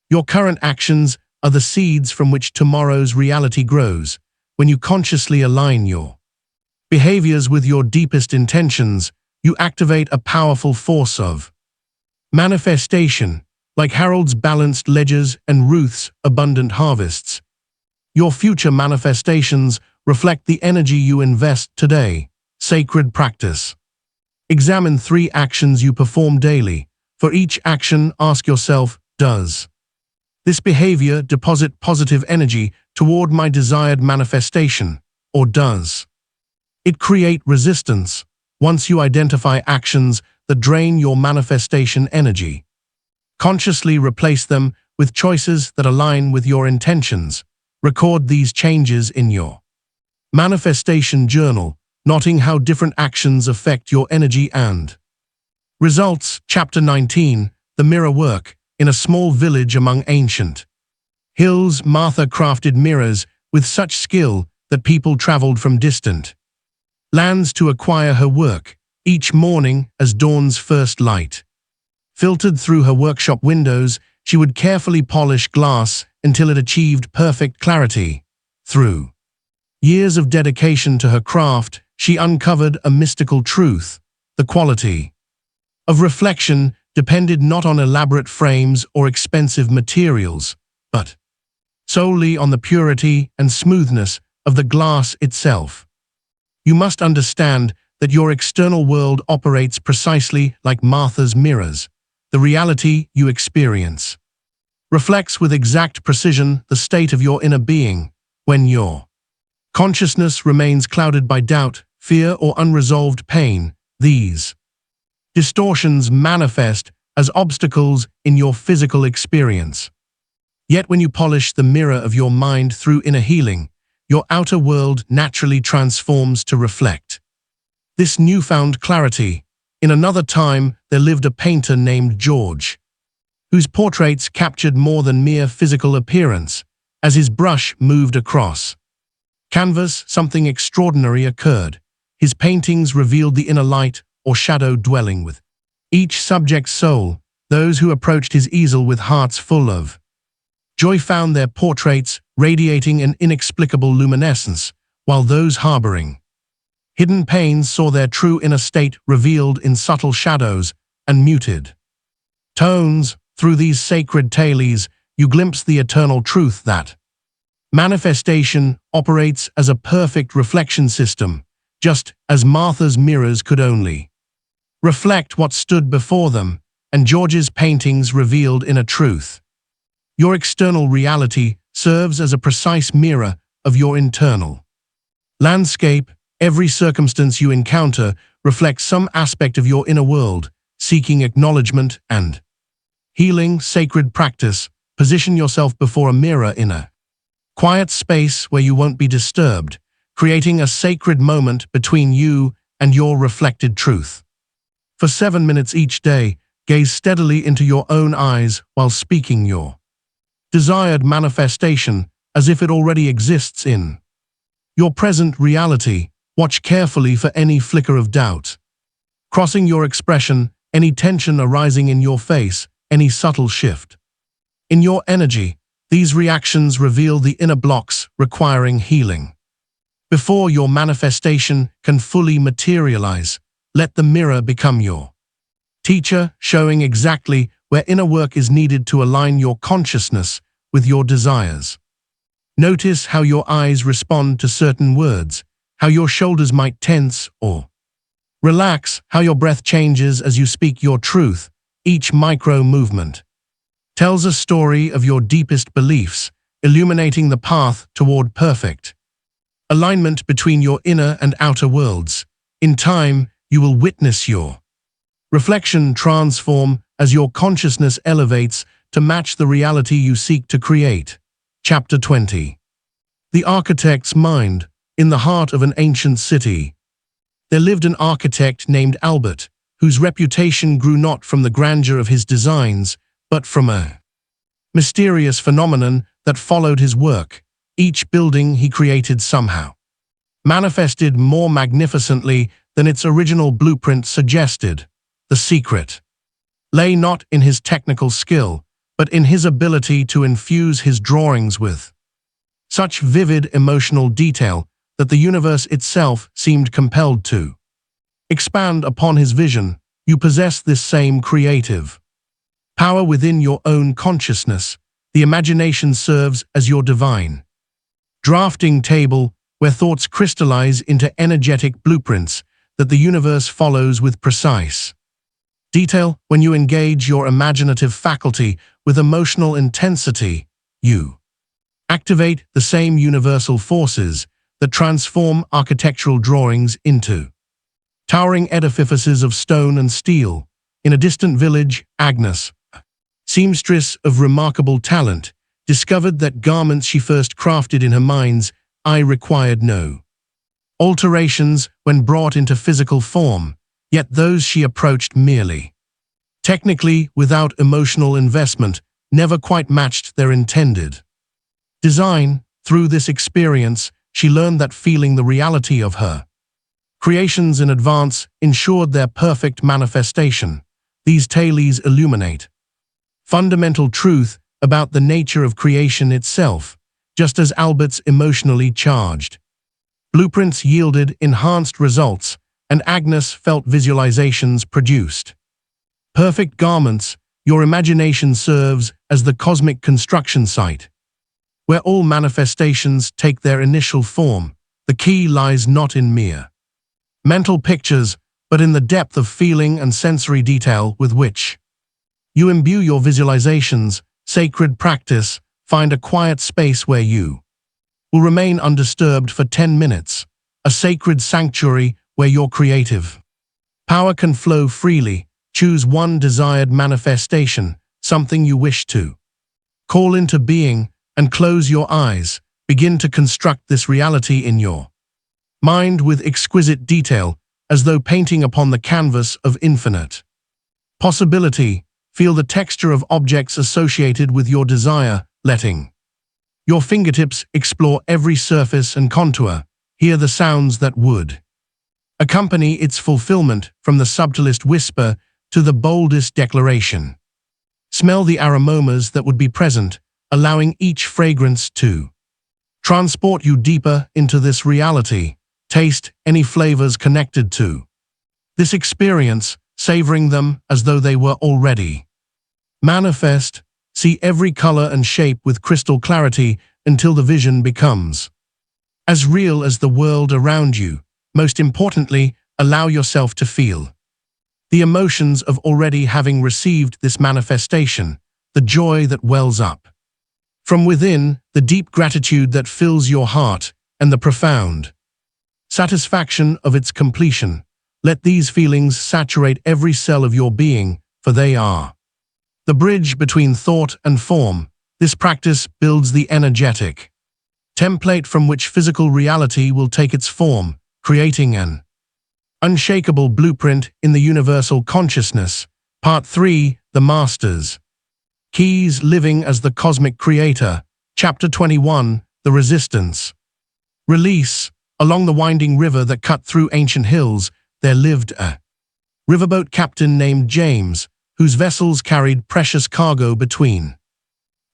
[SPEAKER 1] Your current actions are the seeds from which tomorrow's reality grows. When you consciously align your behaviors with your deepest intentions, you activate a powerful force of manifestation. Like Harold's balanced ledgers and Ruth's abundant harvests, your future manifestations reflect the energy you invest today. Sacred practice. Examine 3 actions you perform daily. For each action, ask yourself, does this behavior deposit positive energy toward my desired manifestation, or does it create resistance? Once you identify actions that drain your manifestation energy, consciously replace them with choices that align with your intentions. Record these changes in your manifestation journal, noting how different actions affect your energy and results. Chapter 19. The Mirror Work. In a small village among ancient hills, Martha crafted mirrors with such skill that people traveled from distant lands to acquire her work. Each morning, as dawn's first light filtered through her workshop windows, she would carefully polish glass until it achieved perfect clarity. Through years of dedication to her craft, she uncovered a mystical truth. The quality of reflection depended not on elaborate frames or expensive materials, but solely on the purity and smoothness of the glass itself. You must understand that your external world operates precisely like Martha's mirrors. The reality you experience reflects with exact precision the state of your inner being. When your consciousness remains clouded by doubt, fear, or unresolved pain, these distortions manifest as obstacles in your physical experience. Yet when you polish the mirror of your mind through inner healing, your outer world naturally transforms to reflect this newfound clarity. In another time, there lived a painter named George, whose portraits captured more than mere physical appearance. As his brush moved across canvas, something extraordinary occurred. His paintings revealed the inner light or shadow dwelling with each subject's soul. Those who approached his easel with hearts full of joy found their portraits radiating an inexplicable luminescence, while those harboring hidden pains saw their true inner state revealed in subtle shadows and muted tones. Through these sacred tales, you glimpse the eternal truth that manifestation operates as a perfect reflection system, just as Martha's mirrors could only reflect what stood before them, and George's paintings revealed inner truth. Your external reality serves as a precise mirror of your internal landscape. Every circumstance you encounter reflects some aspect of your inner world, seeking acknowledgement and healing. Sacred practice. Position yourself before a mirror in a quiet space where you won't be disturbed, creating a sacred moment between you and your reflected truth. For 7 minutes each day, gaze steadily into your own eyes while speaking your desired manifestation as if it already exists in your present reality. Watch carefully for any flicker of doubt crossing your expression, any tension arising in your face, any subtle shift in your energy. These reactions reveal the inner blocks requiring healing. Before your manifestation can fully materialize, let the mirror become your teacher, showing exactly where inner work is needed to align your consciousness with your desires. Notice how your eyes respond to certain words, how your shoulders might tense or relax, how your breath changes as you speak your truth. Each micro-movement tells a story of your deepest beliefs, illuminating the path toward perfect alignment between your inner and outer worlds. In time, you will witness your reflection transform as your consciousness elevates to match the reality you seek to create. Chapter 20. The Architect's Mind. In the heart of an ancient city, there lived an architect named Albert, whose reputation grew not from the grandeur of his designs, but from a mysterious phenomenon that followed his work. Each building he created somehow manifested more magnificently than its original blueprint suggested. The secret lay not in his technical skill, but in his ability to infuse his drawings with such vivid emotional detail that the universe itself seemed compelled to expand upon his vision. You possess this same creative power within your own consciousness. The imagination serves as your divine drafting table, where thoughts crystallize into energetic blueprints that the universe follows with precise detail. When you engage your imaginative faculty with emotional intensity, you activate the same universal forces that transform architectural drawings into towering edifices of stone and steel. In a distant village, Agnes, seamstress of remarkable talent, discovered that garments she first crafted in her mind's eye required no alterations when brought into physical form, yet those she approached merely technically without emotional investment never quite matched their intended design. Through this experience, she learned that feeling the reality of her creations in advance ensured their perfect manifestation. These tales illuminate fundamental truth about the nature of creation itself. Just as Albert's emotionally charged blueprints yielded enhanced results, and Agnes felt visualizations produced perfect garments, your imagination serves as the cosmic construction site, where all manifestations take their initial form. The key lies not in mere mental pictures, but in the depth of feeling and sensory detail with which you imbue your visualizations. Sacred practice. Find a quiet space where you will remain undisturbed for 10 minutes, a sacred sanctuary where your creative power can flow freely. Choose one desired manifestation, something you wish to call into being, and close your eyes. Begin to construct this reality in your mind with exquisite detail, as though painting upon the canvas of infinite possibility. Feel the texture of objects associated with your desire, letting your fingertips explore every surface and contour. Hear the sounds that would accompany its fulfillment, from the subtlest whisper to the boldest declaration. Smell the aromas that would be present, allowing each fragrance to transport you deeper into this reality. Taste any flavors connected to this experience, savoring them as though they were already manifest. See every color and shape with crystal clarity until the vision becomes as real as the world around you. Most importantly, allow yourself to feel the emotions of already having received this manifestation, the joy that wells up from within, the deep gratitude that fills your heart, and the profound satisfaction of its completion. Let these feelings saturate every cell of your being, for they are the bridge between thought and form. This practice builds the energetic template from which physical reality will take its form, creating an unshakable blueprint in the universal consciousness. Part 3. The Masters Keys. Living as the Cosmic Creator. Chapter 21. The Resistance. Release. Along the winding river that cut through ancient hills, there lived a riverboat captain named James, whose vessels carried precious cargo between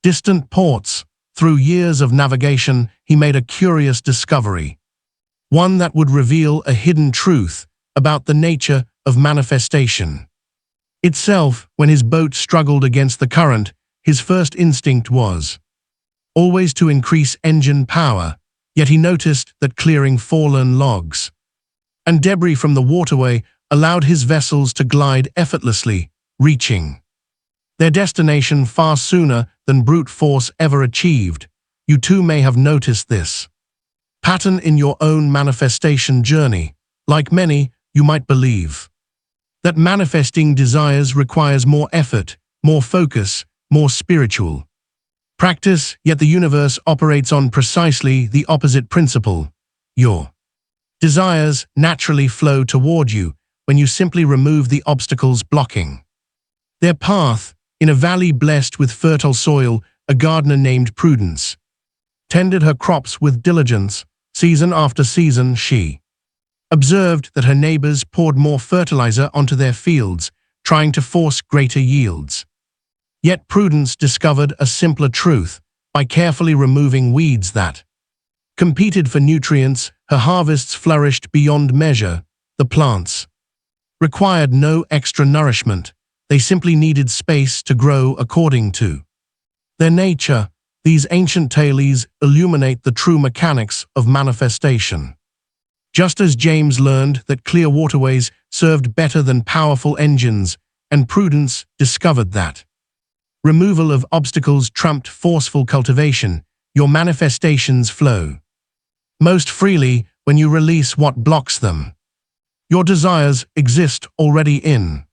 [SPEAKER 1] distant ports. Through years of navigation, he made a curious discovery, one that would reveal a hidden truth about the nature of manifestation itself. When his boat struggled against the current, his first instinct was always to increase engine power, yet he noticed that clearing fallen logs and debris from the waterway allowed his vessels to glide effortlessly. reaching their destination far sooner than brute force ever achieved. You too may have noticed this pattern in your own manifestation journey. Like many, you might believe that manifesting desires requires more effort, more focus, more spiritual practice, yet the universe operates on precisely the opposite principle. Your desires naturally flow toward you when you simply remove the obstacles blocking their path. In a valley blessed with fertile soil, a gardener named Prudence tended her crops with diligence. Season after season, she observed that her neighbors poured more fertilizer onto their fields, trying to force greater yields. Yet Prudence discovered a simpler truth. By carefully removing weeds that competed for nutrients, her harvests flourished beyond measure. The plants required no extra nourishment. They simply needed space to grow according to their nature. These ancient tales illuminate the true mechanics of manifestation. Just as James learned that clear waterways served better than powerful engines, and Prudence discovered that removal of obstacles trumped forceful cultivation, your manifestations flow most freely when you release what blocks them. Your desires exist already in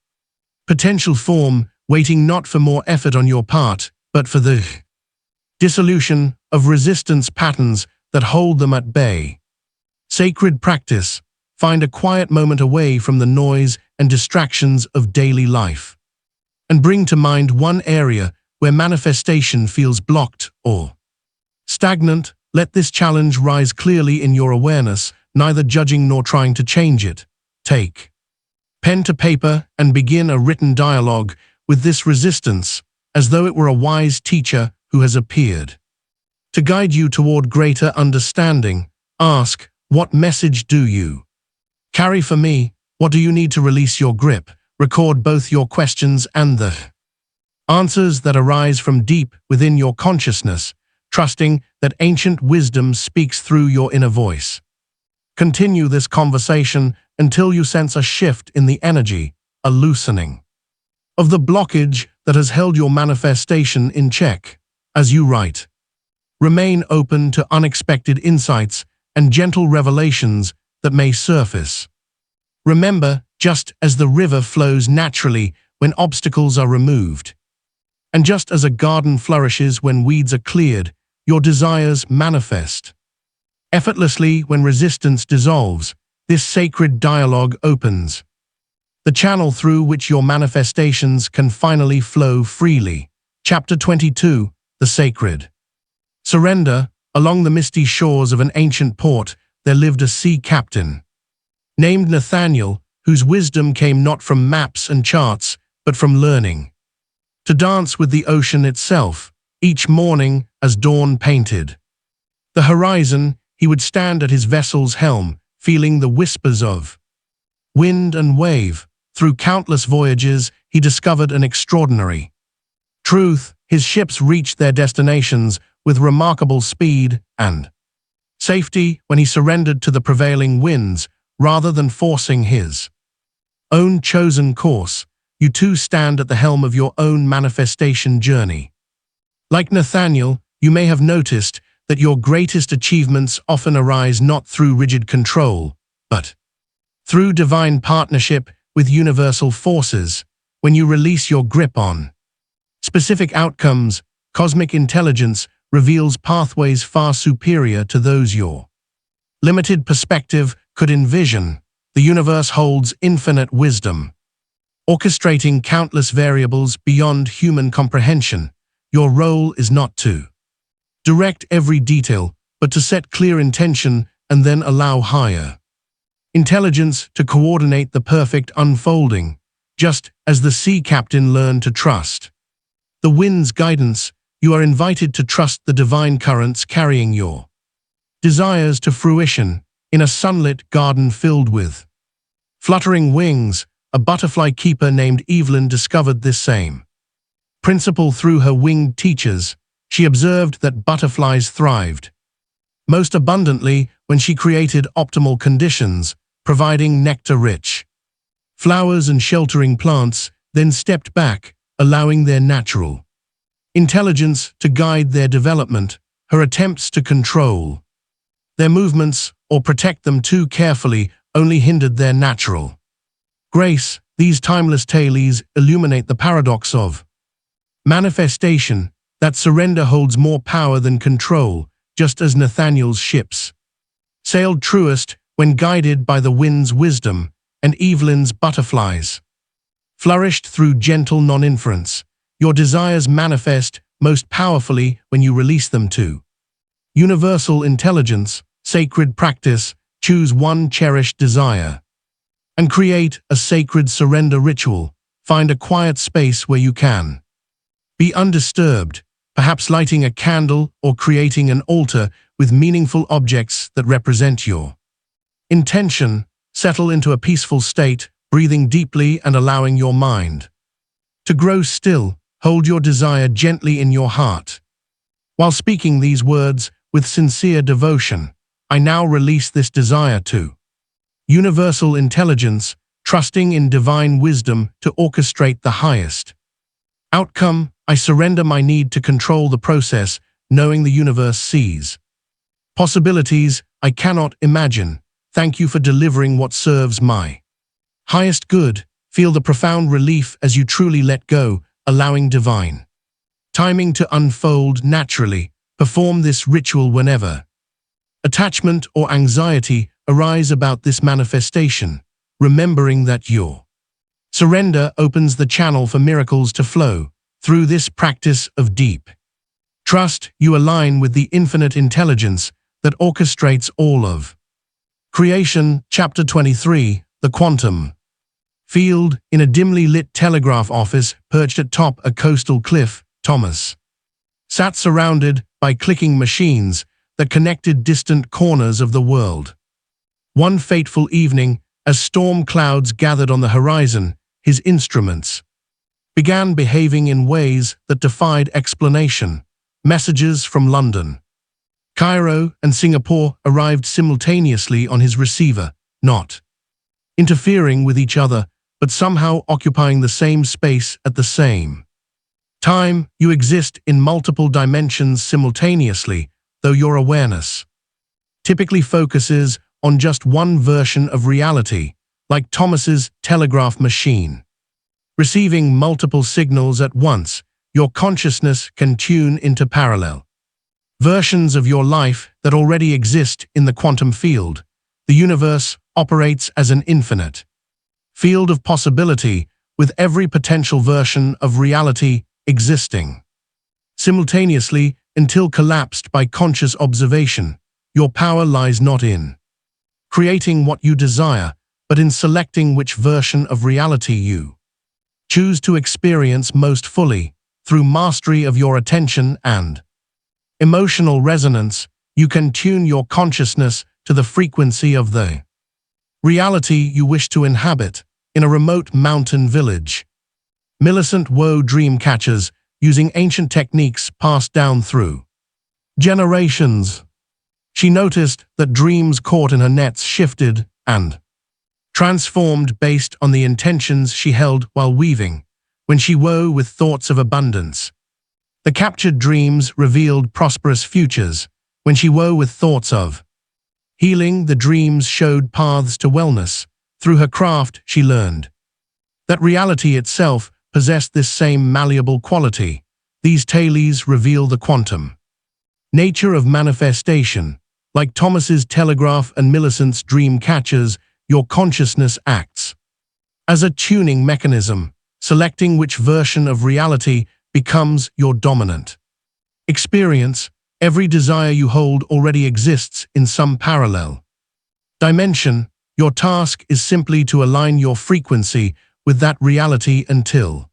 [SPEAKER 1] potential form, waiting not for more effort on your part, but for the dissolution of resistance patterns that hold them at bay. Sacred practice. Find a quiet moment away from the noise and distractions of daily life, and bring to mind one area where manifestation feels blocked or stagnant. Let this challenge rise clearly in your awareness, neither judging nor trying to change it. Take pen to paper and begin a written dialogue with this resistance, as though it were a wise teacher who has appeared to guide you toward greater understanding. Ask, what message do you carry for me? What do you need to release your grip? Record both your questions and the answers that arise from deep within your consciousness, trusting that ancient wisdom speaks through your inner voice. Continue this conversation until you sense a shift in the energy, a loosening of the blockage that has held your manifestation in check. As you write, remain open to unexpected insights and gentle revelations that may surface. Remember, just as the river flows naturally when obstacles are removed, and just as a garden flourishes when weeds are cleared, your desires manifest effortlessly when resistance dissolves. This sacred dialogue opens the channel through which your manifestations can finally flow freely. Chapter 22. The Sacred Surrender. Along the misty shores of an ancient port, there lived a sea captain named Nathaniel, whose wisdom came not from maps and charts, but from learning to dance with the ocean itself. Each morning, as dawn painted the horizon, he would stand at his vessel's helm, feeling the whispers of wind and wave. Through countless voyages, he discovered an extraordinary truth. His ships reached their destinations with remarkable speed and safety when he surrendered to the prevailing winds rather than forcing his own chosen course. You too stand at the helm of your own manifestation journey. Like Nathaniel, you may have noticed that your greatest achievements often arise not through rigid control, but through divine partnership with universal forces. When you release your grip on specific outcomes, cosmic intelligence reveals pathways far superior to those your limited perspective could envision. The universe holds infinite wisdom, orchestrating countless variables beyond human comprehension. Your role is not to direct every detail, but to set clear intention and then allow higher intelligence to coordinate the perfect unfolding. Just as the sea captain learned to trust the wind's guidance, you are invited to trust the divine currents carrying your desires to fruition. In a sunlit garden filled with fluttering wings, a butterfly keeper named Evelyn discovered this same principle through her winged teachers. She observed that butterflies thrived most abundantly when she created optimal conditions, providing nectar-rich flowers and sheltering plants. then stepped back, allowing their natural intelligence to guide their development. Her attempts to control their movements or protect them too carefully only hindered their natural grace. These timeless tales illuminate the paradox of manifestation, that surrender holds more power than control, just as Nathaniel's ships sailed truest when guided by the wind's wisdom, and Evelyn's butterflies flourished through gentle non-inference. Your desires manifest most powerfully when you release them to universal intelligence, sacred practice. Choose one cherished desire and create a sacred surrender ritual. Find a quiet space where you can be undisturbed, perhaps lighting a candle or creating an altar with meaningful objects that represent your intention. Settle into a peaceful state, breathing deeply and allowing your mind to grow still. Hold your desire gently in your heart. While speaking these words with sincere devotion, I now release this desire to universal intelligence, trusting in divine wisdom to orchestrate the highest outcome. I surrender my need to control the process, knowing the universe sees possibilities I cannot imagine. Thank you for delivering what serves my highest good. Feel the profound relief as you truly let go, allowing divine timing to unfold naturally. Perform this ritual whenever attachment or anxiety arise about this manifestation, remembering that your surrender opens the channel for miracles to flow. Through this practice of deep trust, you align with the infinite intelligence that orchestrates all of creation. Chapter 23, The Quantum Field. In a dimly lit telegraph office perched atop a coastal cliff, Thomas sat surrounded by clicking machines that connected distant corners of the world. One fateful evening, as storm clouds gathered on the horizon, his instruments began behaving in ways that defied explanation. Messages from London, Cairo, and Singapore arrived simultaneously on his receiver, not interfering with each other, but somehow occupying the same space at the same time. You exist in multiple dimensions simultaneously, though your awareness typically focuses on just one version of reality, like Thomas's telegraph machine. Receiving multiple signals at once, your consciousness can tune into parallel versions of your life that already exist in the quantum field. The universe operates as an infinite field of possibility, with every potential version of reality existing simultaneously until collapsed by conscious observation. Your power lies not in creating what you desire, but in selecting which version of reality you choose to experience most fully. Through mastery of your attention and emotional resonance, you can tune your consciousness to the frequency of the reality you wish to inhabit. In a remote mountain village, Millicent wove dream catchers using ancient techniques passed down through generations. She noticed that dreams caught in her nets shifted and transformed based on the intentions she held while weaving. When she wove with thoughts of abundance, the captured dreams revealed prosperous futures. When she wove with thoughts of healing, the dreams showed paths to wellness. Through her craft, she learned that reality itself possessed this same malleable quality. These tales reveal the quantum nature of manifestation. Like Thomas's telegraph and Millicent's dream catchers, your consciousness acts as a tuning mechanism, selecting which version of reality becomes your dominant experience. Every desire you hold already exists in some parallel dimension. Your task is simply to align your frequency with that reality until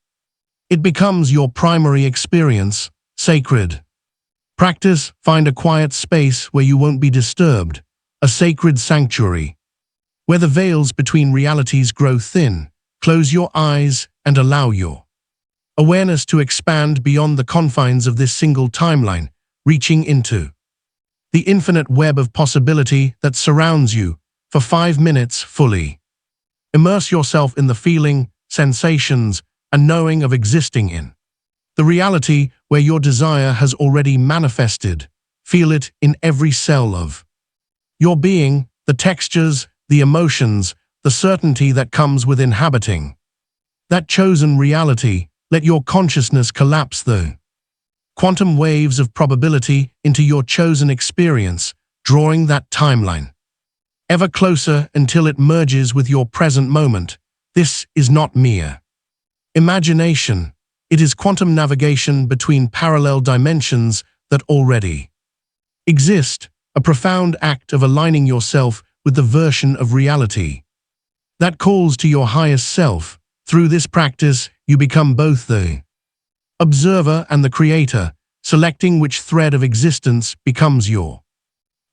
[SPEAKER 1] it becomes your primary experience. Sacred practice. Find a quiet space where you won't be disturbed, a sacred sanctuary where the veils between realities grow thin. Close your eyes and allow your awareness to expand beyond the confines of this single timeline, reaching into the infinite web of possibility that surrounds you. For 5 minutes, fully immerse yourself in the feeling, sensations, and knowing of existing in. The reality where your desire has already manifested. Feel it in every cell of your being, the textures, the emotions, the certainty that comes with inhabiting that chosen reality. Let your consciousness collapse the quantum waves of probability into your chosen experience, drawing that timeline ever closer until it merges with your present moment. This is not mere imagination. It is quantum navigation between parallel dimensions that already exist, a profound act of aligning yourself with the version of reality that calls to your highest self. Through this practice, you become both the observer and the creator, selecting which thread of existence becomes your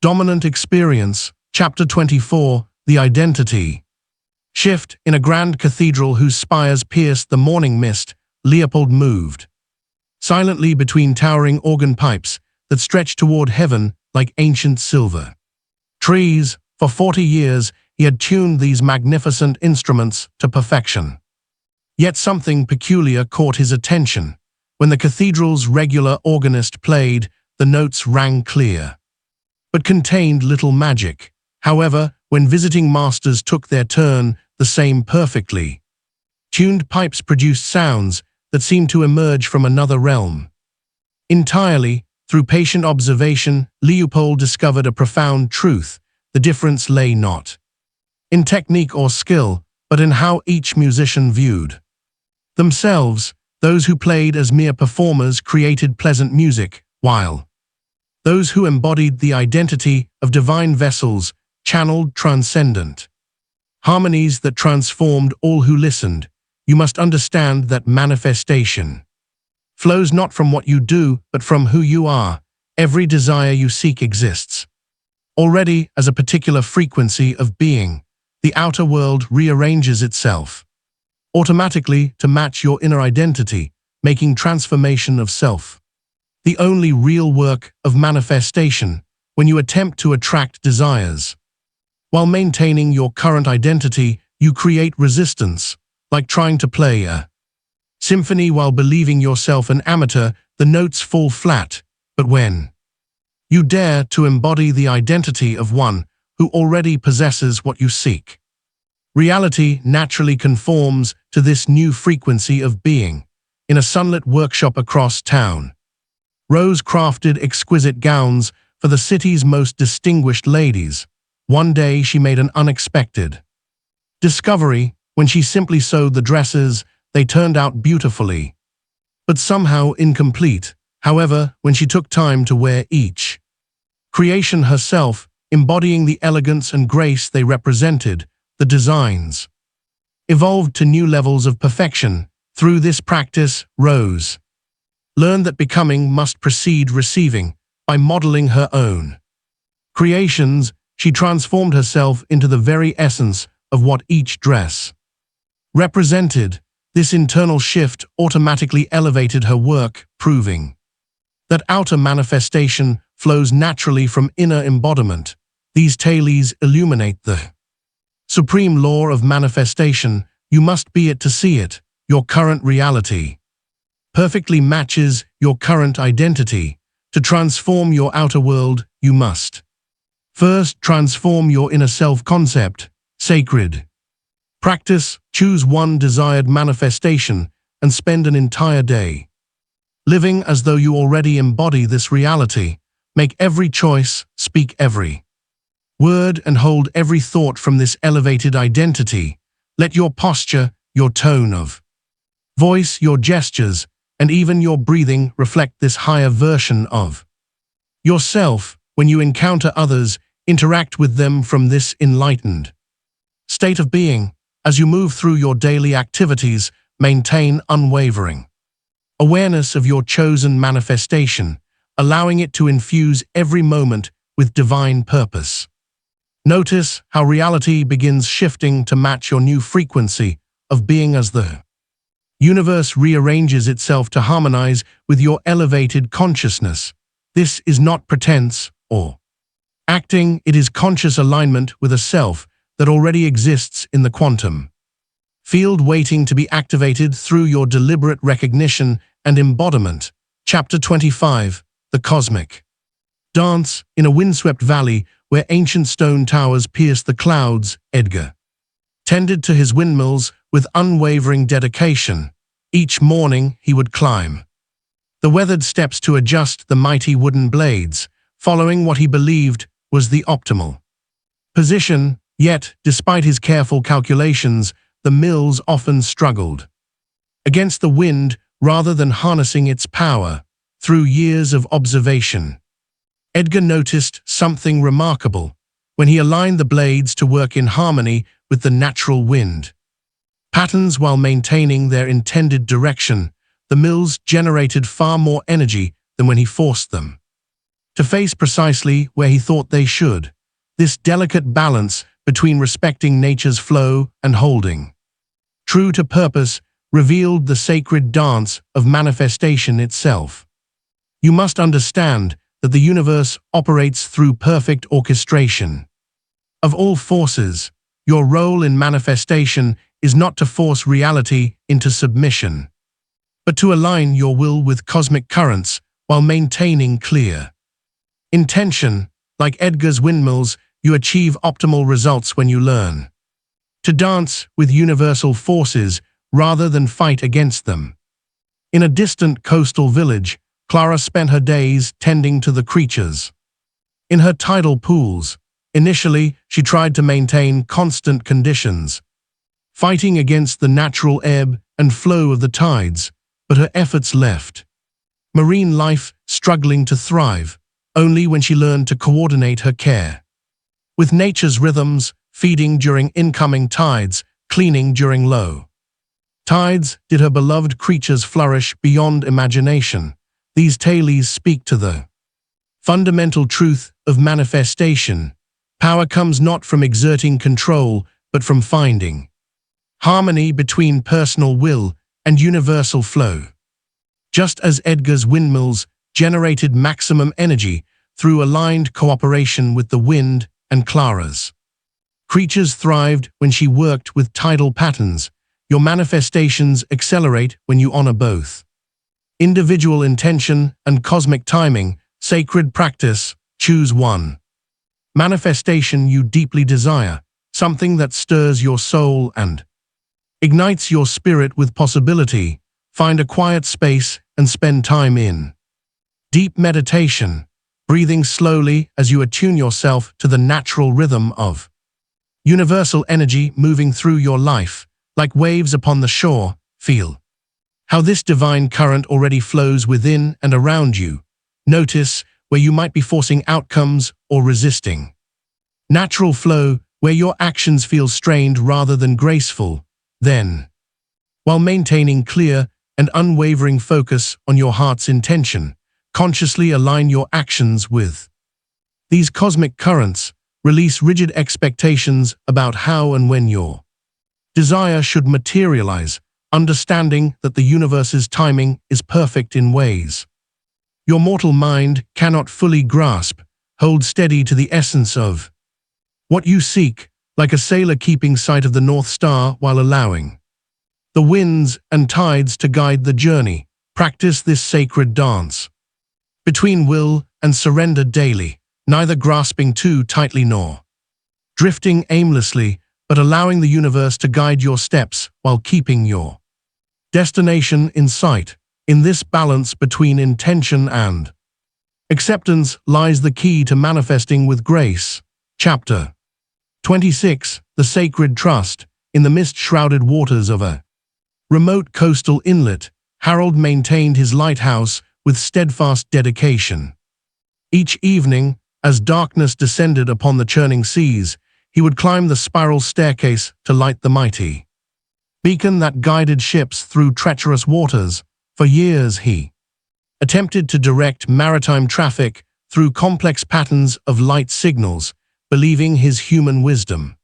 [SPEAKER 1] dominant experience. Chapter 24, The Identity Shift. In a grand cathedral whose spires pierced the morning mist, Leopold moved silently between towering organ pipes that stretched toward heaven like ancient silver trees. For 40 years, he had tuned these magnificent instruments to perfection. Yet something peculiar caught his attention. When the cathedral's regular organist played, the notes rang clear, but contained little magic. However, when visiting masters took their turn, the same perfectly tuned pipes produced sounds that seemed to emerge from another realm. Entirely, through patient observation, Leopold discovered a profound truth. The difference lay not in technique or skill, but in how each musician viewed themselves. Those who played as mere performers created pleasant music, while those who embodied the identity of divine vessels channeled transcendent harmonies that transformed all who listened. You must understand that manifestation flows not from what you do, but from who you are. Every desire you seek exists already as a particular frequency of being. The outer world rearranges itself automatically to match your inner identity, making transformation of self the only real work of manifestation. When you attempt to attract desires while maintaining your current identity, you create resistance, like trying to play a symphony while believing yourself an amateur. The notes fall flat. But when you dare to embody the identity of one who already possesses what you seek, reality naturally conforms to this new frequency of being. In a sunlit workshop across town, Rose crafted exquisite gowns for the city's most distinguished ladies. One day she made an unexpected discovery. When she simply sewed the dresses, they turned out beautifully, but somehow incomplete. However, when she took time to wear each creation herself, embodying the elegance and grace they represented, the designs evolved to new levels of perfection. Through this practice, Rose learned that becoming must precede receiving. By modeling her own creations, she transformed herself into the very essence of what each dress represented. This internal shift automatically elevated her work, proving that outer manifestation flows naturally from inner embodiment. These tales illuminate the supreme law of manifestation. You must be it to see it. Your current reality perfectly matches your current identity. To transform your outer world, you must first transform your inner self-concept. Sacred practice. Choose one desired manifestation and spend an entire day living as though you already embody this reality. Make every choice, speak every word, and hold every thought from this elevated identity. Let your posture, your tone of voice, your gestures, and even your breathing reflect this higher version of yourself. When you encounter others, interact with them from this enlightened state of being. As you move through your daily activities, maintain unwavering awareness of your chosen manifestation, allowing it to infuse every moment with divine purpose. Notice how reality begins shifting to match your new frequency of being as the universe rearranges itself to harmonize with your elevated consciousness. This is not pretense or acting, it is conscious alignment with a self that already exists in the quantum field waiting to be activated through your deliberate recognition and embodiment. Chapter 25. The Cosmic Dance. In a windswept valley where ancient stone towers pierce the clouds, Edgar tended to his windmills with unwavering dedication. Each morning he would climb the weathered steps to adjust the mighty wooden blades, following what he believed was the optimal position. Yet, despite his careful calculations, the mills often struggled against the wind rather than harnessing its power. Through years of observation, Edgar noticed something remarkable when he aligned the blades to work in harmony with the natural wind patterns while maintaining their intended direction. The mills generated far more energy than when he forced them to face precisely where he thought they should. This delicate balance between respecting nature's flow and holding true to purpose revealed the sacred dance of manifestation itself. You must understand that the universe operates through perfect orchestration of all forces. Your role in manifestation is not to force reality into submission, but to align your will with cosmic currents while maintaining clear intention. Like Edgar's windmills, you achieve optimal results when you learn to dance with universal forces rather than fight against them. In a distant coastal village, Clara spent her days tending to the creatures in her tidal pools. Initially, she tried to maintain constant conditions, fighting against the natural ebb and flow of the tides, but her efforts left marine life struggling to thrive. Only when she learned to coordinate her care with nature's rhythms, feeding during incoming tides, cleaning during low tides, did her beloved creatures flourish beyond imagination. These tales speak to the fundamental truth of manifestation. Power comes not from exerting control, but from finding harmony between personal will and universal flow. Just as Edgar's windmills generated maximum energy through aligned cooperation with the wind, and Clara's creatures thrived when she worked with tidal patterns, your manifestations accelerate when you honor both individual intention and cosmic timing. Sacred practice. Choose one manifestation you deeply desire, something that stirs your soul and ignites your spirit with possibility. Find a quiet space and spend time in deep meditation, breathing slowly as you attune yourself to the natural rhythm of universal energy moving through your life. Like waves upon the shore, feel how this divine current already flows within and around you. Notice where you might be forcing outcomes or resisting natural flow, where your actions feel strained rather than graceful. Then, while maintaining clear and unwavering focus on your heart's intention, consciously align your actions with these cosmic currents. Release rigid expectations about how and when your desire should materialize, understanding that the universe's timing is perfect in ways your mortal mind cannot fully grasp. Hold steady to the essence of what you seek, like a sailor keeping sight of the North Star while allowing the winds and tides to guide the journey. Practice this sacred dance between will and surrender daily, neither grasping too tightly nor drifting aimlessly, but allowing the universe to guide your steps while keeping your destination in sight. In this balance between intention and acceptance lies the key to manifesting with grace. Chapter 26. The Sacred Trust. In the mist-shrouded waters of a remote coastal inlet, Harold maintained his lighthouse with steadfast dedication. Each evening, as darkness descended upon the churning seas, he would climb the spiral staircase to light the mighty beacon that guided ships through treacherous waters. For years he attempted to direct maritime traffic through complex patterns of light signals, believing his human wisdom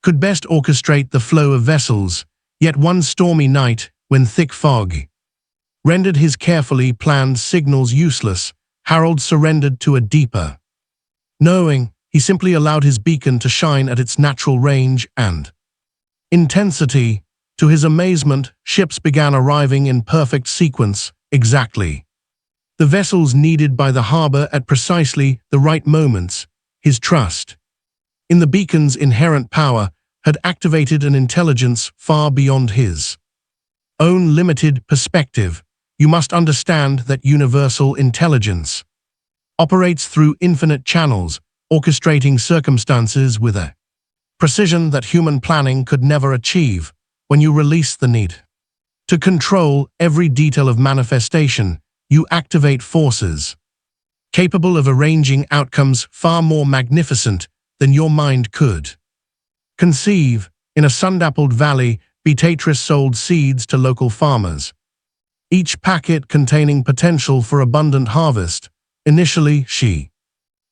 [SPEAKER 1] could best orchestrate the flow of vessels. Yet one stormy night, when thick fog rendered his carefully planned signals useless, Harold surrendered to a deeper knowing. He simply allowed his beacon to shine at its natural range and intensity. To his amazement, ships began arriving in perfect sequence, exactly the vessels needed by the harbor at precisely the right moments. His trust in the beacon's inherent power had activated an intelligence far beyond his own limited perspective. You must understand that universal intelligence operates through infinite channels, orchestrating circumstances with a precision that human planning could never achieve. When you release the need to control every detail of manifestation, you activate forces capable of arranging outcomes far more magnificent than your mind could conceive. In a sun-dappled valley, Beatrice sold seeds to local farmers, each packet containing potential for abundant harvest. Initially, she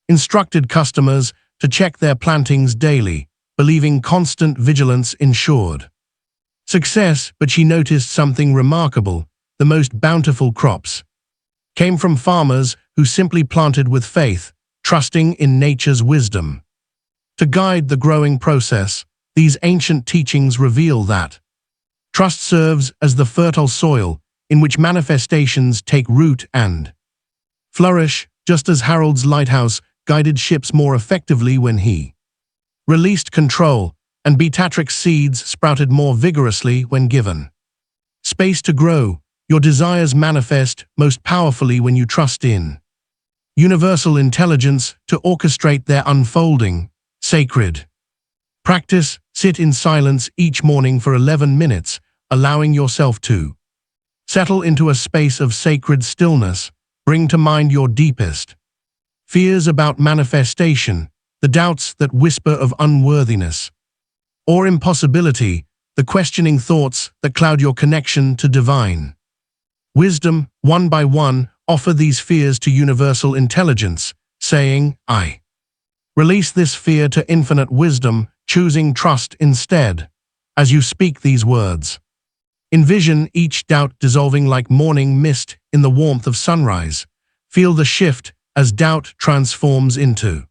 [SPEAKER 1] instructed customers to check their plantings daily, believing constant vigilance ensured success, but she noticed something remarkable. The most bountiful crops came from farmers who simply planted with faith, trusting in nature's wisdom to guide the growing process. These ancient teachings reveal that trust serves as the fertile soil in which manifestations take root and flourish, just as Harold's lighthouse guided ships more effectively when he released control, and Beatrix's seeds sprouted more vigorously when given space to grow. Your desires manifest most powerfully when you trust in universal intelligence to orchestrate their unfolding. Sacred practice. Sit in silence each morning for 11 minutes, allowing yourself to settle into a space of sacred stillness. Bring to mind your deepest fears about manifestation, the doubts that whisper of unworthiness or impossibility, the questioning thoughts that cloud your connection to divine wisdom. One by one, offer these fears to universal intelligence, saying, I release this fear to infinite wisdom, choosing trust instead. As you speak these words, envision each doubt dissolving like morning mist in the warmth of sunrise. Feel the shift as doubt transforms into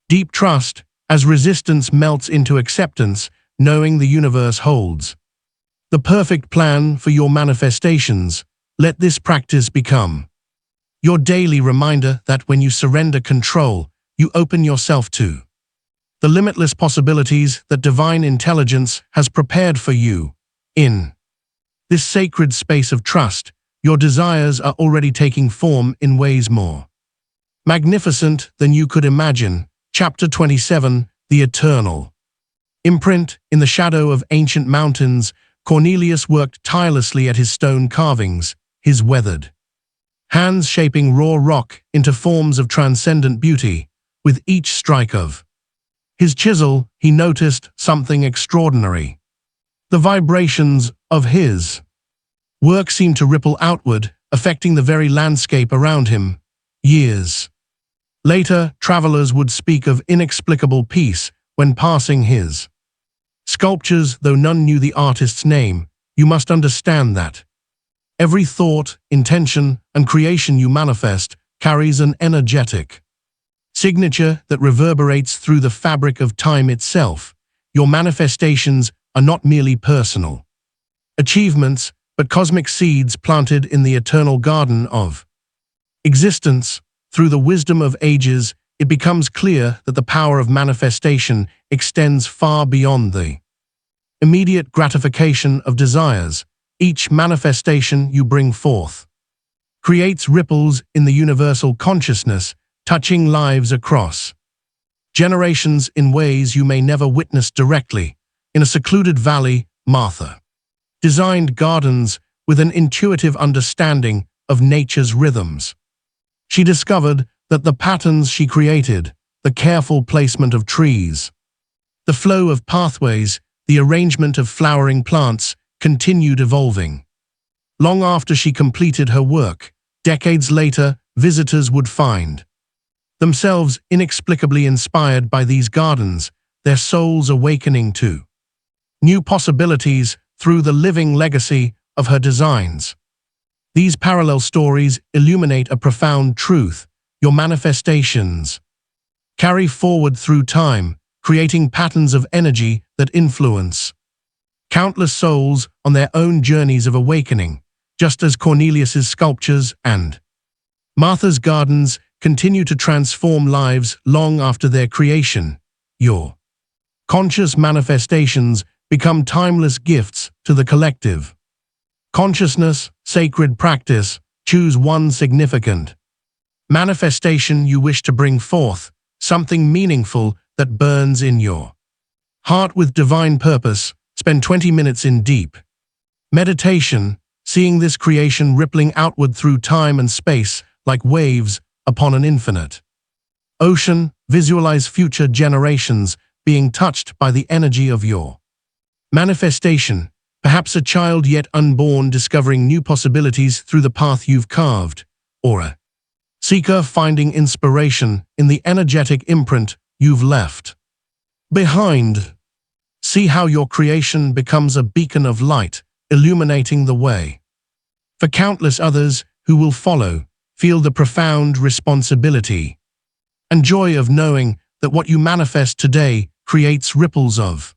[SPEAKER 1] deep trust, as resistance melts into acceptance, knowing the universe holds the perfect plan for your manifestations. Let this practice become your daily reminder that when you surrender control, you open yourself to the limitless possibilities that divine intelligence has prepared for you. In this sacred space of trust, your desires are already taking form in ways more magnificent than you could imagine. Chapter 27, The Eternal Imprint. In the shadow of ancient mountains, Cornelius worked tirelessly at his stone carvings, his weathered hands shaping raw rock into forms of transcendent beauty. With each strike of his chisel, he noticed something extraordinary. The vibrations of his work seemed to ripple outward, affecting the very landscape around him. Years later, travelers would speak of inexplicable peace when passing his sculptures, though none knew the artist's name. You must understand that every thought, intention, and creation you manifest carries an energetic signature that reverberates through the fabric of time itself. Your manifestations are not merely personal achievements, but cosmic seeds planted in the eternal garden of existence. Through the wisdom of ages, it becomes clear that the power of manifestation extends far beyond the immediate gratification of desires. Each manifestation you bring forth creates ripples in the universal consciousness, touching lives across generations in ways you may never witness directly. In a secluded valley, Martha designed gardens with an intuitive understanding of nature's rhythms. She discovered that the patterns she created, the careful placement of trees, the flow of pathways, the arrangement of flowering plants, continued evolving. Long after she completed her work, decades later, visitors would find themselves inexplicably inspired by these gardens, their souls awakening to new possibilities through the living legacy of her designs. These parallel stories illuminate a profound truth. Your manifestations carry forward through time, creating patterns of energy that influence countless souls on their own journeys of awakening, just as Cornelius's sculptures and Martha's gardens continue to transform lives long after their creation. Your conscious manifestations become timeless gifts to the collective. Consciousness, sacred practice, choose one significant manifestation you wish to bring forth, something meaningful that burns in your heart with divine purpose. Spend 20 minutes in deep meditation, seeing this creation rippling outward through time and space like waves upon an infinite ocean. Visualize future generations being touched by the energy of your manifestation, perhaps a child yet unborn discovering new possibilities through the path you've carved, or a seeker finding inspiration in the energetic imprint you've left behind. See how your creation becomes a beacon of light, illuminating the way for countless others who will follow. Feel the profound responsibility and joy of knowing that what you manifest today creates ripples of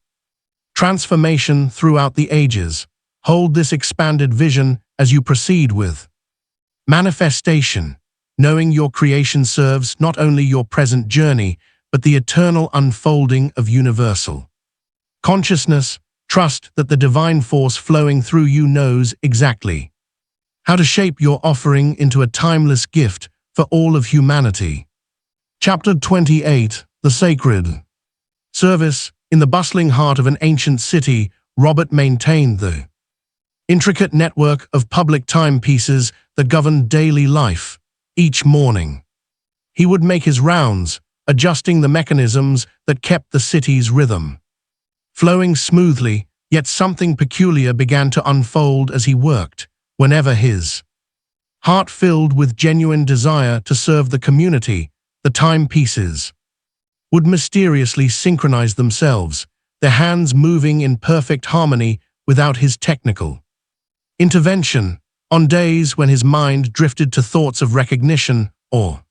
[SPEAKER 1] transformation throughout the ages. Hold this expanded vision as you proceed with manifestation, knowing your creation serves not only your present journey, but the eternal unfolding of universal consciousness. Trust that the divine force flowing through you knows exactly how to shape your offering into a timeless gift for all of humanity. Chapter 28, The Sacred Service. In the bustling heart of an ancient city, Robert maintained the intricate network of public timepieces that governed daily life. Each morning, he would make his rounds, adjusting the mechanisms that kept the city's rhythm flowing smoothly, yet something peculiar began to unfold as he worked. Whenever his heart filled with genuine desire to serve the community, the timepieces would mysteriously synchronize themselves, their hands moving in perfect harmony without his technical intervention. On days when his mind drifted to thoughts of recognition or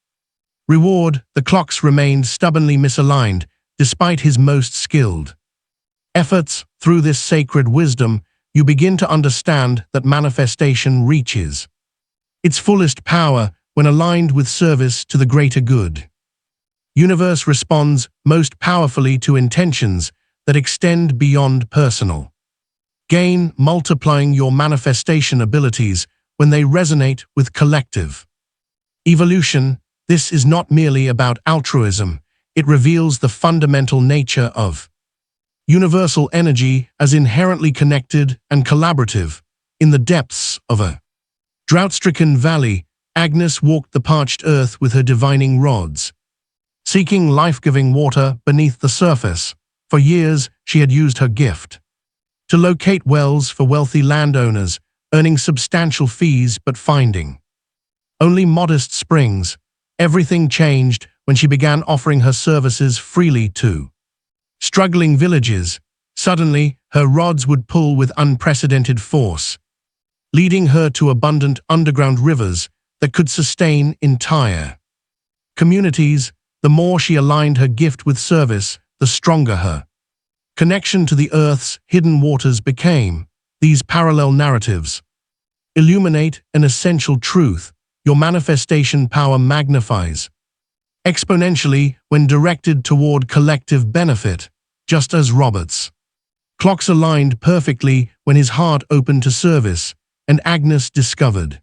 [SPEAKER 1] reward, the clocks remained stubbornly misaligned despite his most skilled efforts. Through this sacred wisdom, you begin to understand that manifestation reaches its fullest power when aligned with service to the greater good. Universe responds most powerfully to intentions that extend beyond personal gain, multiplying your manifestation abilities when they resonate with collective evolution. This is not merely about altruism, it reveals the fundamental nature of universal energy as inherently connected and collaborative. In the depths of a drought-stricken valley, Agnes walked the parched earth with her divining rods, seeking life-giving water beneath the surface. For years, she had used her gift to locate wells for wealthy landowners, earning substantial fees but finding only modest springs. Everything changed when she began offering her services freely to struggling villages. Suddenly, her rods would pull with unprecedented force, leading her to abundant underground rivers that could sustain entire communities. The more she aligned her gift with service, the stronger her connection to the earth's hidden waters became. These parallel narratives illuminate an essential truth: your manifestation power magnifies exponentially when directed toward collective benefit. Just as Robert's clocks aligned perfectly when his heart opened to service, and Agnes discovered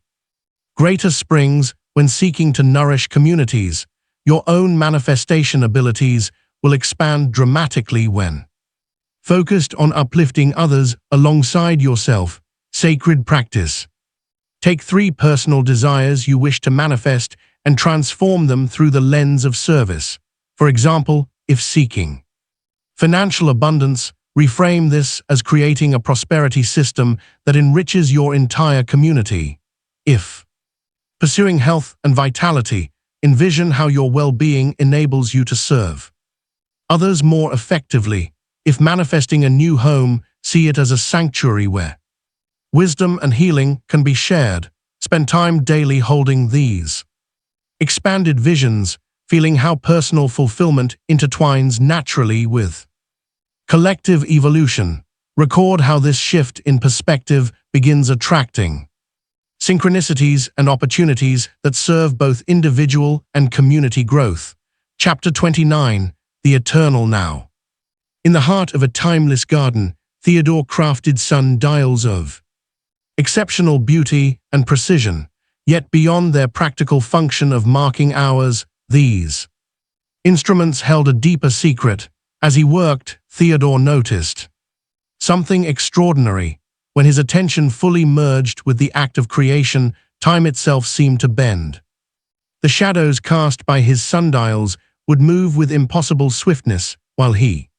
[SPEAKER 1] greater springs when seeking to nourish communities, your own manifestation abilities will expand dramatically when focused on uplifting others alongside yourself. Sacred practice. Take 3 personal desires you wish to manifest and transform them through the lens of service. For example, if seeking financial abundance, reframe this as creating a prosperity system that enriches your entire community. If pursuing health and vitality, envision how your well-being enables you to serve others more effectively. If manifesting a new home, see it as a sanctuary where wisdom and healing can be shared. Spend time daily holding these expanded visions, feeling how personal fulfillment intertwines naturally with collective evolution. Record how this shift in perspective begins attracting synchronicities and opportunities that serve both individual and community growth. Chapter 29, The Eternal Now. In the heart of a timeless garden, Theodore crafted sundials of exceptional beauty and precision, yet beyond their practical function of marking hours, these instruments held a deeper secret. As he worked, Theodore noticed something extraordinary. When his attention fully merged with the act of creation, time itself seemed to bend. The shadows cast by his sundials would move with impossible swiftness, while he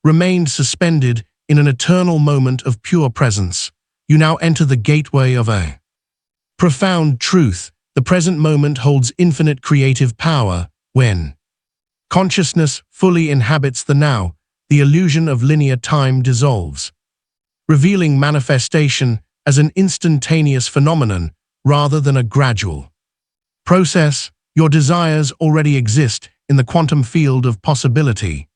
[SPEAKER 1] remained suspended in an eternal moment of pure presence. You now enter the gateway of a profound truth. The present moment holds infinite creative power. When consciousness fully inhabits the now, the illusion of linear time dissolves, revealing manifestation as an instantaneous phenomenon rather than a gradual process. Your desires already exist in the quantum field of possibility,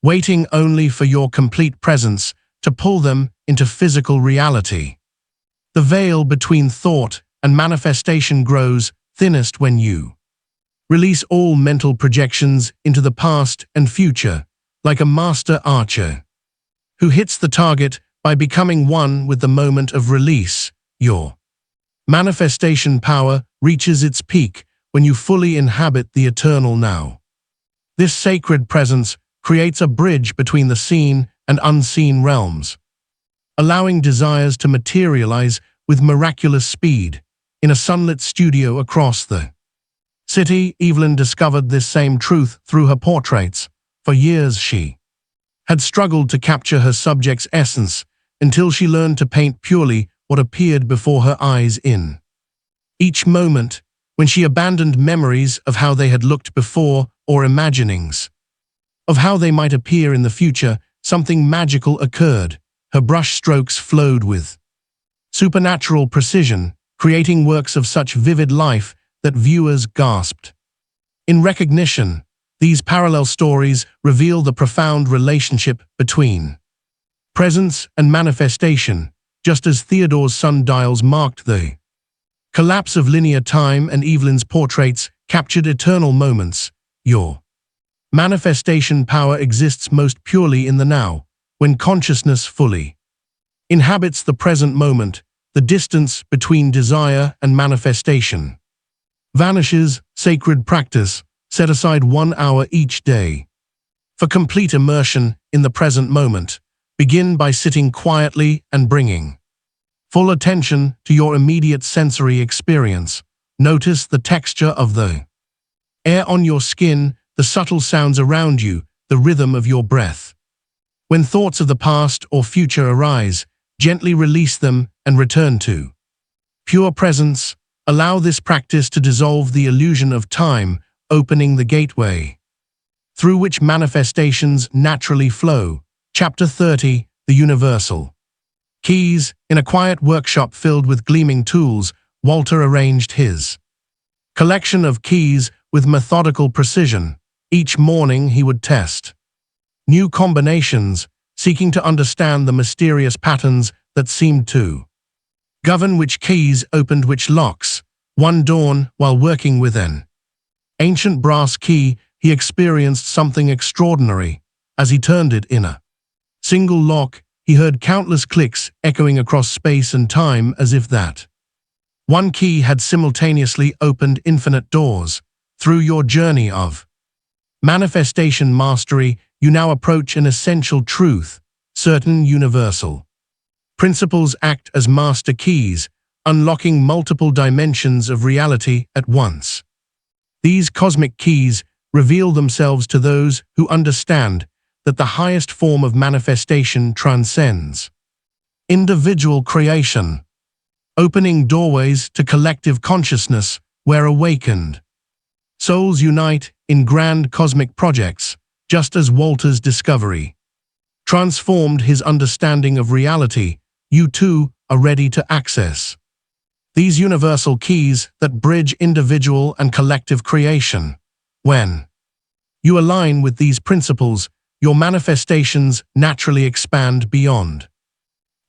[SPEAKER 1] waiting only for your complete presence to pull them into physical reality. The veil between thought and manifestation grows thinnest when you release all mental projections into the past and future, like a master archer who hits the target by becoming one with the moment of release. Your manifestation power reaches its peak when you fully inhabit the eternal now. This sacred presence creates a bridge between the seen and unseen realms, allowing desires to materialize with miraculous speed. In a sunlit studio across the city, Evelyn discovered this same truth through her portraits. For years she had struggled to capture her subject's essence until she learned to paint purely what appeared before her eyes. In each moment, when she abandoned memories of how they had looked before or imaginings of how they might appear in the future, something magical occurred. Her brush strokes flowed with supernatural precision, creating works of such vivid life that viewers gasped in recognition. These parallel stories reveal the profound relationship between presence and manifestation, just as Theodore's sundials marked the collapse of linear time and Evelyn's portraits captured eternal moments. Your manifestation power exists most purely in the now. When consciousness fully inhabits the present moment, the distance between desire and manifestation vanishes. Sacred practice. Set aside 1 hour each day for complete immersion in the present moment. Begin by sitting quietly and bringing full attention to your immediate sensory experience. Notice the texture of the air on your skin, the subtle sounds around you, the rhythm of your breath. When thoughts of the past or future arise, gently release them and return to pure presence. Allow this practice to dissolve the illusion of time, opening the gateway through which manifestations naturally flow. Chapter 30, The Universal Keys. In a quiet workshop filled with gleaming tools, Walter arranged his collection of keys with methodical precision. Each morning he would test new combinations, seeking to understand the mysterious patterns that seemed to govern which keys opened which locks. One dawn, while working with an ancient brass key, he experienced something extraordinary. As he turned it in a single lock, he heard countless clicks echoing across space and time, as if that one key had simultaneously opened infinite doors. Through your journey of manifestation mastery, you now approach an essential truth. Certain universal principles act as master keys, unlocking multiple dimensions of reality at once. These cosmic keys reveal themselves to those who understand that the highest form of manifestation transcends individual creation, opening doorways to collective consciousness where awakened souls unite in grand cosmic projects. Just as Walter's discovery transformed his understanding of reality, you too are ready to access these universal keys that bridge individual and collective creation. When you align with these principles, your manifestations naturally expand beyond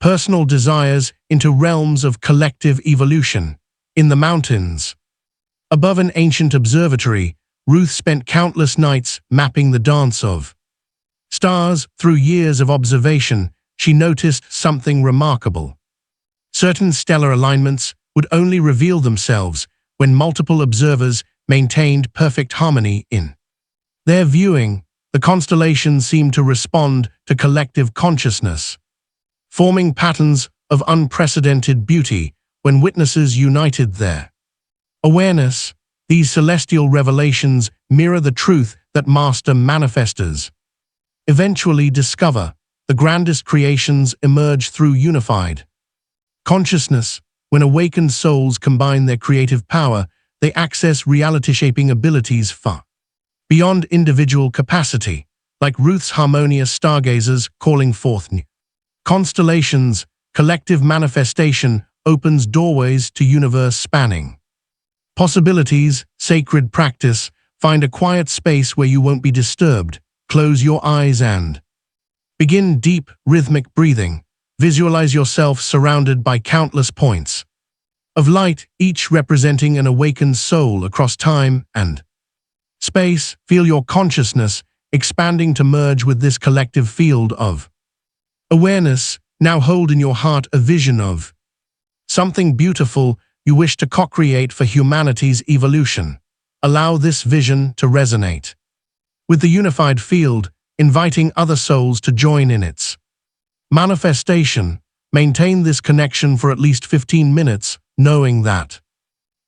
[SPEAKER 1] personal desires into realms of collective evolution. In the mountains, above an ancient observatory, Ruth spent countless nights mapping the dance of stars. Through years of observation, she noticed something remarkable. Certain stellar alignments would only reveal themselves when multiple observers maintained perfect harmony in their viewing. The constellations seemed to respond to collective consciousness, forming patterns of unprecedented beauty when witnesses united their awareness. These celestial revelations mirror the truth that master manifestors eventually discover. The grandest creations emerge through unified consciousness. When awakened souls combine their creative power, they access reality-shaping abilities far beyond individual capacity, like Ruth's harmonious stargazers calling forth new constellations. Collective manifestation opens doorways to universe-spanning possibilities. Sacred practice. Find a quiet space where you won't be disturbed. Close your eyes and begin deep, rhythmic breathing. Visualize yourself surrounded by countless points of light, each representing an awakened soul across time and space. Feel your consciousness expanding to merge with this collective field of awareness. Now hold in your heart a vision of something beautiful you wish to co-create for humanity's evolution. Allow this vision to resonate with the unified field, inviting other souls to join in its manifestation. Maintain this connection for at least 15 minutes, knowing that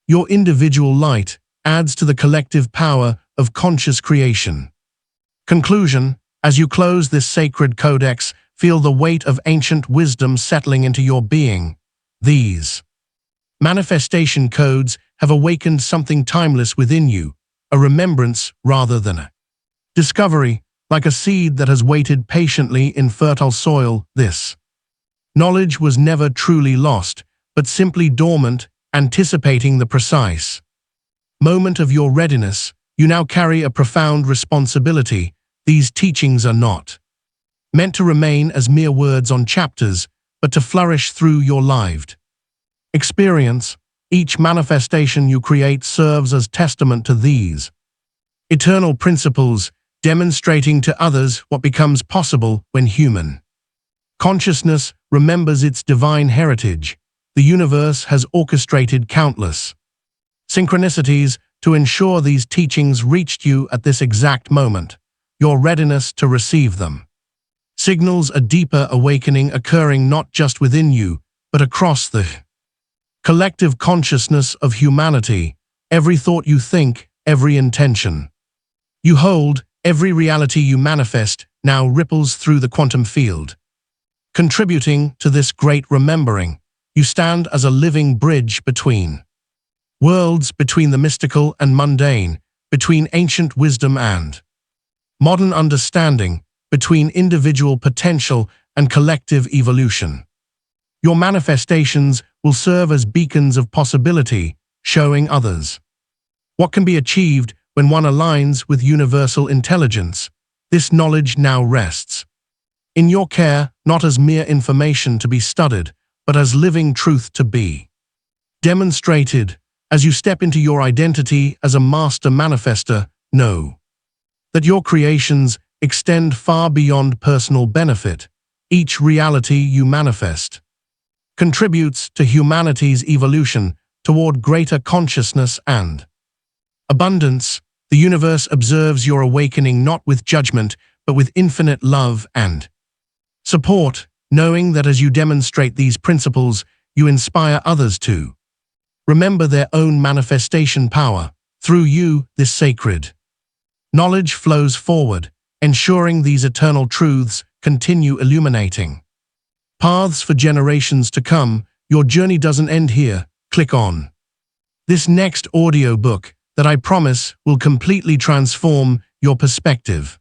[SPEAKER 1] your individual light adds to the collective power of conscious creation. Conclusion. As you close this sacred codex, feel the weight of ancient wisdom settling into your being. These manifestation codes have awakened something timeless within you, a remembrance rather than a discovery. Like a seed that has waited patiently in fertile soil, this knowledge was never truly lost, but simply dormant, anticipating the precise moment of your readiness. You now carry a profound responsibility. These teachings are not meant to remain as mere words on chapters, but to flourish through your lived experience. Each manifestation you create serves as testament to these eternal principles, demonstrating to others what becomes possible when human consciousness remembers its divine heritage. The universe has orchestrated countless synchronicities to ensure these teachings reached you at this exact moment. Your readiness to receive them signals a deeper awakening occurring not just within you, but across the collective consciousness of humanity. Every thought you think, every intention you hold, every reality you manifest now ripples through the quantum field. Contributing to this great remembering, you stand as a living bridge between worlds, between the mystical and mundane, between ancient wisdom and modern understanding, between individual potential and collective evolution. Your manifestations will serve as beacons of possibility, showing others what can be achieved when one aligns with universal intelligence. This knowledge now rests in your care, not as mere information to be studied, but as living truth to be demonstrated. As you step into your identity as a master manifestor, know that your creations extend far beyond personal benefit. Each reality you manifest contributes to humanity's evolution toward greater consciousness and abundance. The universe observes your awakening not with judgment, but with infinite love and support, knowing that as you demonstrate these principles, you inspire others to remember their own manifestation power. Through you, this sacred knowledge flows forward, ensuring these eternal truths continue illuminating paths for generations to come. Your journey doesn't end here. Click on this next audiobook that I promise will completely transform your perspective.